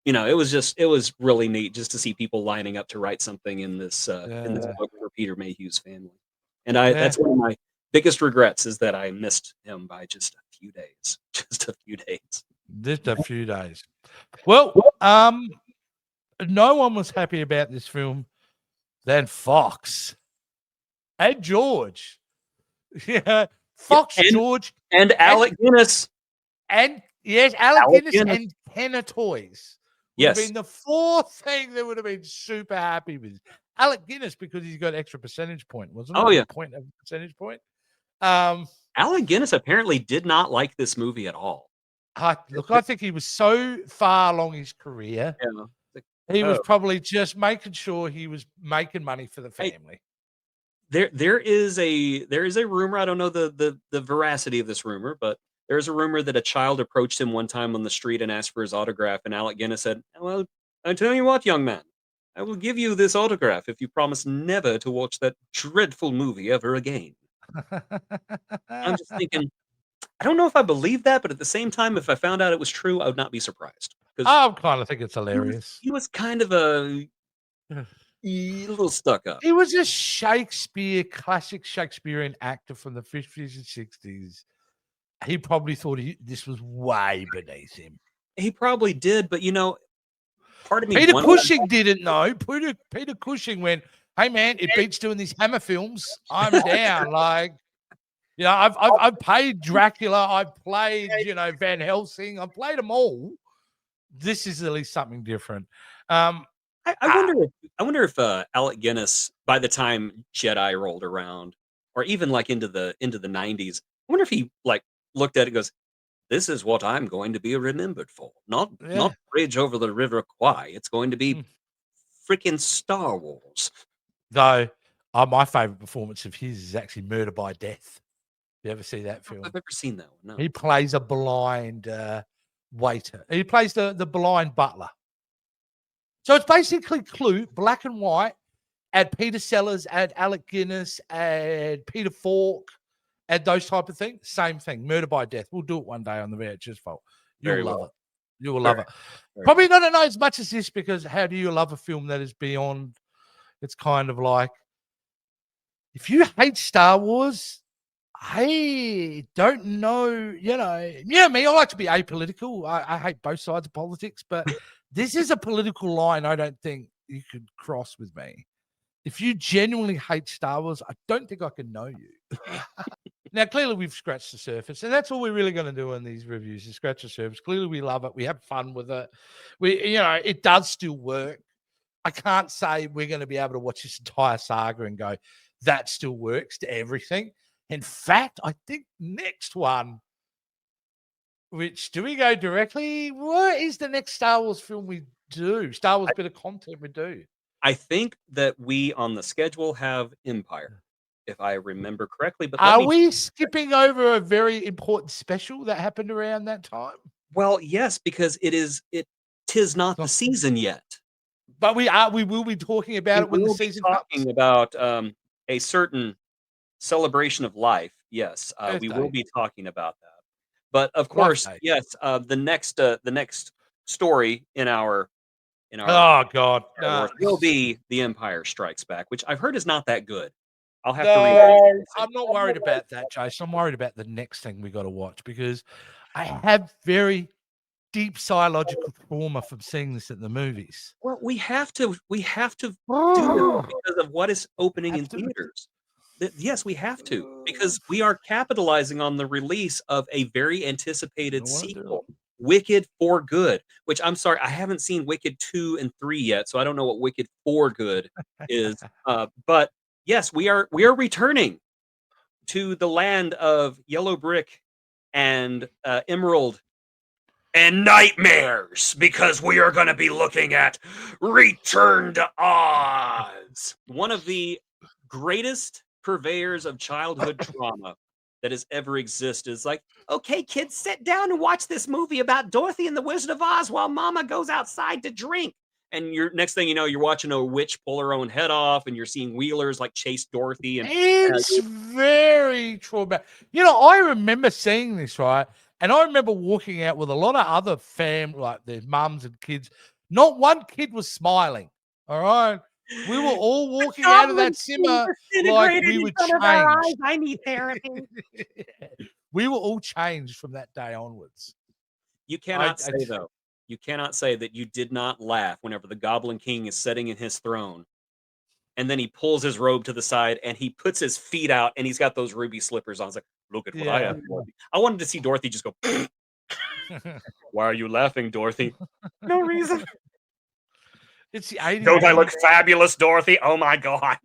it was really neat just to see people lining up to write something in this book for Peter Mayhew's family. And that's one of my biggest regrets is that I missed him by just a few days. Just a few days. Just a few days. Well, no one was happy about this film than Fox and George. Yeah, Fox, George, and Alec Guinness. And yes, Alec Guinness and Kenner Toys would have been the fourth thing that would have been super happy with. Alec Guinness, because he's got extra percentage point, wasn't it? Oh, yeah. Point of percentage point. Alec Guinness apparently did not like this movie at all. Look, I think he was so far along his career. Yeah. He was probably just making sure he was making money for the family. There is a rumor. I don't know the veracity of this rumor, but there's a rumor that a child approached him one time on the street and asked for his autograph, and Alec Guinness said, "Well, I tell you what, young man, I will give you this autograph if you promise never to watch that dreadful movie ever again." I'm just thinking, I don't know if I believe that, but at the same time, if I found out it was true, I would not be surprised. I kind of think it's hilarious. He was kind of a little stuck up. He was a classic Shakespearean actor from the 50s and 60s. He probably thought this was way beneath him. He probably did, but part of me. Peter Cushing didn't know. Peter Cushing went, "Hey man, it beats doing these Hammer films. I'm down." I've played Dracula. I've played Van Helsing. I've played them all. This is at least something different. I wonder if Alec Guinness, by the time Jedi rolled around, or even like into the 90s, I wonder if he looked at it and goes, "This is what I'm going to be remembered for. Not Bridge over the River Kwai. It's going to be freaking Star Wars." Though, my favorite performance of his is actually Murder by Death. You ever see that film? I've never seen that one. No. He plays a blind waiter. He plays the blind butler. So it's basically Clue, black and white, add Peter Sellers, add Alec Guinness, add Peter Falk, add those type of things. Same thing, Murder by Death. We'll do it one day on the VHS Vault. You'll love it. You will love it. Probably not as much as this, because how do you love a film that is beyond? It's kind of like, if you hate Star Wars, I don't know, me, I like to be apolitical. I hate both sides of politics, but this is a political line I don't think you could cross with me. If you genuinely hate Star Wars, I don't think I can know you. Now, clearly we've scratched the surface, and that's all we're really going to do in these reviews is scratch the surface. Clearly we love it. We have fun with it. It does still work. I can't say we're going to be able to watch this entire saga and go, that still works to everything. In fact, I think next one, which do we go directly? What is the next Star Wars film we do? Star Wars bit of content we do. I think that we on the schedule have Empire, if I remember correctly. But are we skipping over a very important special that happened around that time? Well, yes, because tis not the season yet. But we will be talking about it when the season comes. Talking about a certain celebration of life. Yes, we will be talking about that. But of course, yes, the next story in our oh god, will be The Empire Strikes Back, which I've heard is not that good. I'll have to read. I'm not worried about that, Jason. I'm worried about the next thing we got to watch, because I have very deep psychological trauma from seeing this at the movies. Well, we have to do it because of what is opening in theaters. Yes, we have to, because we are capitalizing on the release of a very anticipated sequel, Wicked for Good, which I'm sorry, I haven't seen Wicked 2 and 3 yet, so I don't know what Wicked for Good is. But yes, we are returning to the land of yellow brick and emerald and nightmares, because we are going to be looking at Return to Oz, one of the greatest purveyors of childhood trauma that has ever existed. It's like, okay, kids, sit down and watch this movie about Dorothy and the Wizard of Oz while Mama goes outside to drink. And next thing you know, you're watching a witch pull her own head off, and you're seeing wheelers chase Dorothy. And it's very traumatic. I remember seeing this, right? And I remember walking out with a lot of other family, like their mums and kids. Not one kid was smiling. All right. We were all walking out of that cinema like we were changed. I need therapy. We were all changed from that day onwards. You cannot say, though, you cannot say that you did not laugh whenever the Goblin King is sitting in his throne, and then he pulls his robe to the side, and he puts his feet out, and he's got those ruby slippers on. It's like, look at what I have, Dorothy. I wanted to see Dorothy just go, why are you laughing, Dorothy? No reason. It's the 80s. Don't I look fabulous, Dorothy? Oh, my God.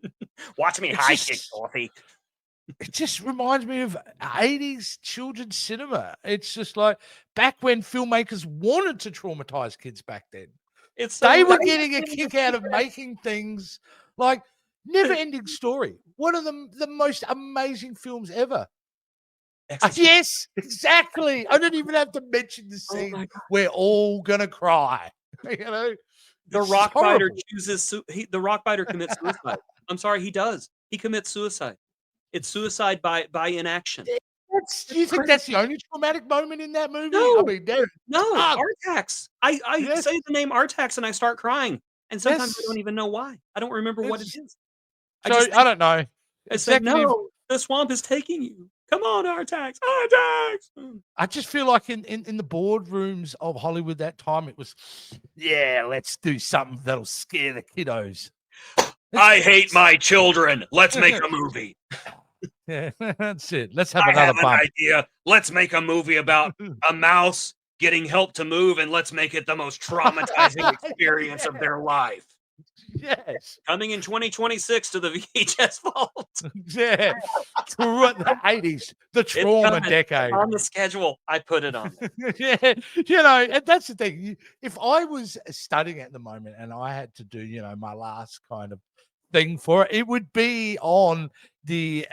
Watch me high kick, Dorothy. It just reminds me of 80s children's cinema. It's just like back when filmmakers wanted to traumatize kids back then. They were getting a kick out of making things like Never Ending Story. One of the most amazing films ever. Yes, exactly. I don't even have to mention the scene. We're all going to cry. You know? The Rockbiter the Rockbiter commits suicide. I'm sorry, he does. He commits suicide. It's suicide by inaction. Do you think that's the only traumatic moment in that movie? No, I mean, Artax. I say the name Artax and I start crying. And sometimes I don't even know why. I don't remember what it is. I don't know. I said, no, the swamp is taking you. Come on, Artax. Artax. I just feel like in the boardrooms of Hollywood that time, it was, let's do something that'll scare the kiddos. I hate my children. Let's make a movie. Yeah, that's it. Let's have another bump. Idea. Let's make a movie about a mouse getting help to move, and let's make it the most traumatizing experience of their life. Yes. Coming in 2026 to the VHS vault. Yeah. The 80s, the trauma decade. On the schedule, I put it on. Yeah. You know, and that's the thing. If I was studying at the moment and I had to do, my last kind of thing for it, it would be on the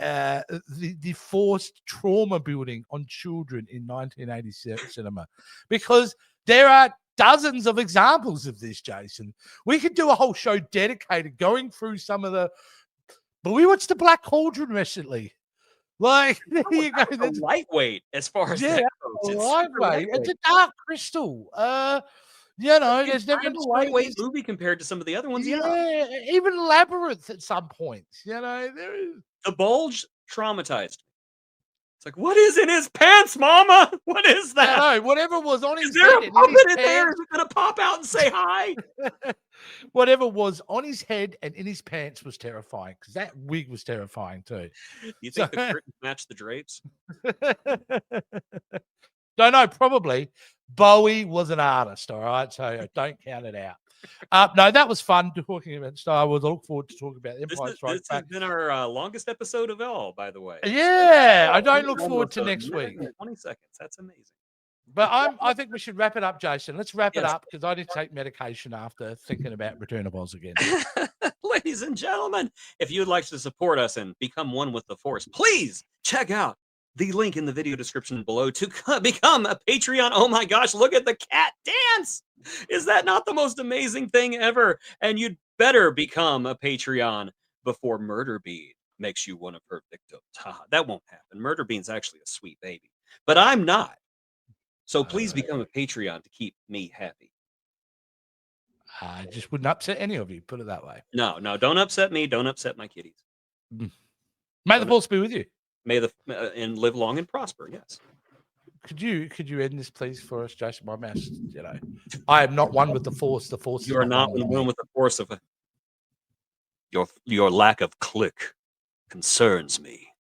forced trauma building on children in 1987 cinema, because there are dozens of examples of this, Jason. We could do a whole show dedicated going through some of the. But we watched the Black Cauldron recently. Like, there you go. That's lightweight as far as that goes. Lightweight. It's a Dark Crystal. There's never been a lightweight movie compared to some of the other ones. Yeah, even Labyrinth at some points. There is The Bulge traumatized. It's like, what is in his pants, Mama? What is that? No, whatever was on his head. Is there a puppet in there? Is it going to pop out and say hi? Whatever was on his head and in his pants was terrifying, because that wig was terrifying too. You think the curtains match the drapes? Don't know, probably. Bowie was an artist, all right? So don't count it out. No, that was fun talking about Star Wars. I look forward to talking about Empire Strikes Back. This has been our longest episode of all, by the way. Yeah, I don't look forward to next week. 20 seconds. That's amazing. But I think we should wrap it up, Jason. Let's wrap it up, because I did take medication after thinking about Return of Oz again. Ladies and gentlemen, if you would like to support us and become one with the Force, please check out the link in the video description below to become a Patreon. Oh my gosh, look at the cat dance. Is that not the most amazing thing ever? And you'd better become a Patreon before Murder Bean makes you one of her victims. That won't happen. Murder Bean's actually a sweet baby, but I'm not. So please become a Patreon to keep me happy. I just wouldn't upset any of you, put it that way. No, don't upset me. Don't upset my kitties. May the Force be with you. May and live long and prosper. Yes. Could you end this, please, for us, Jason? My mouse, I am not one with the Force. The Force. You are not one with the Force of your lack of click concerns me.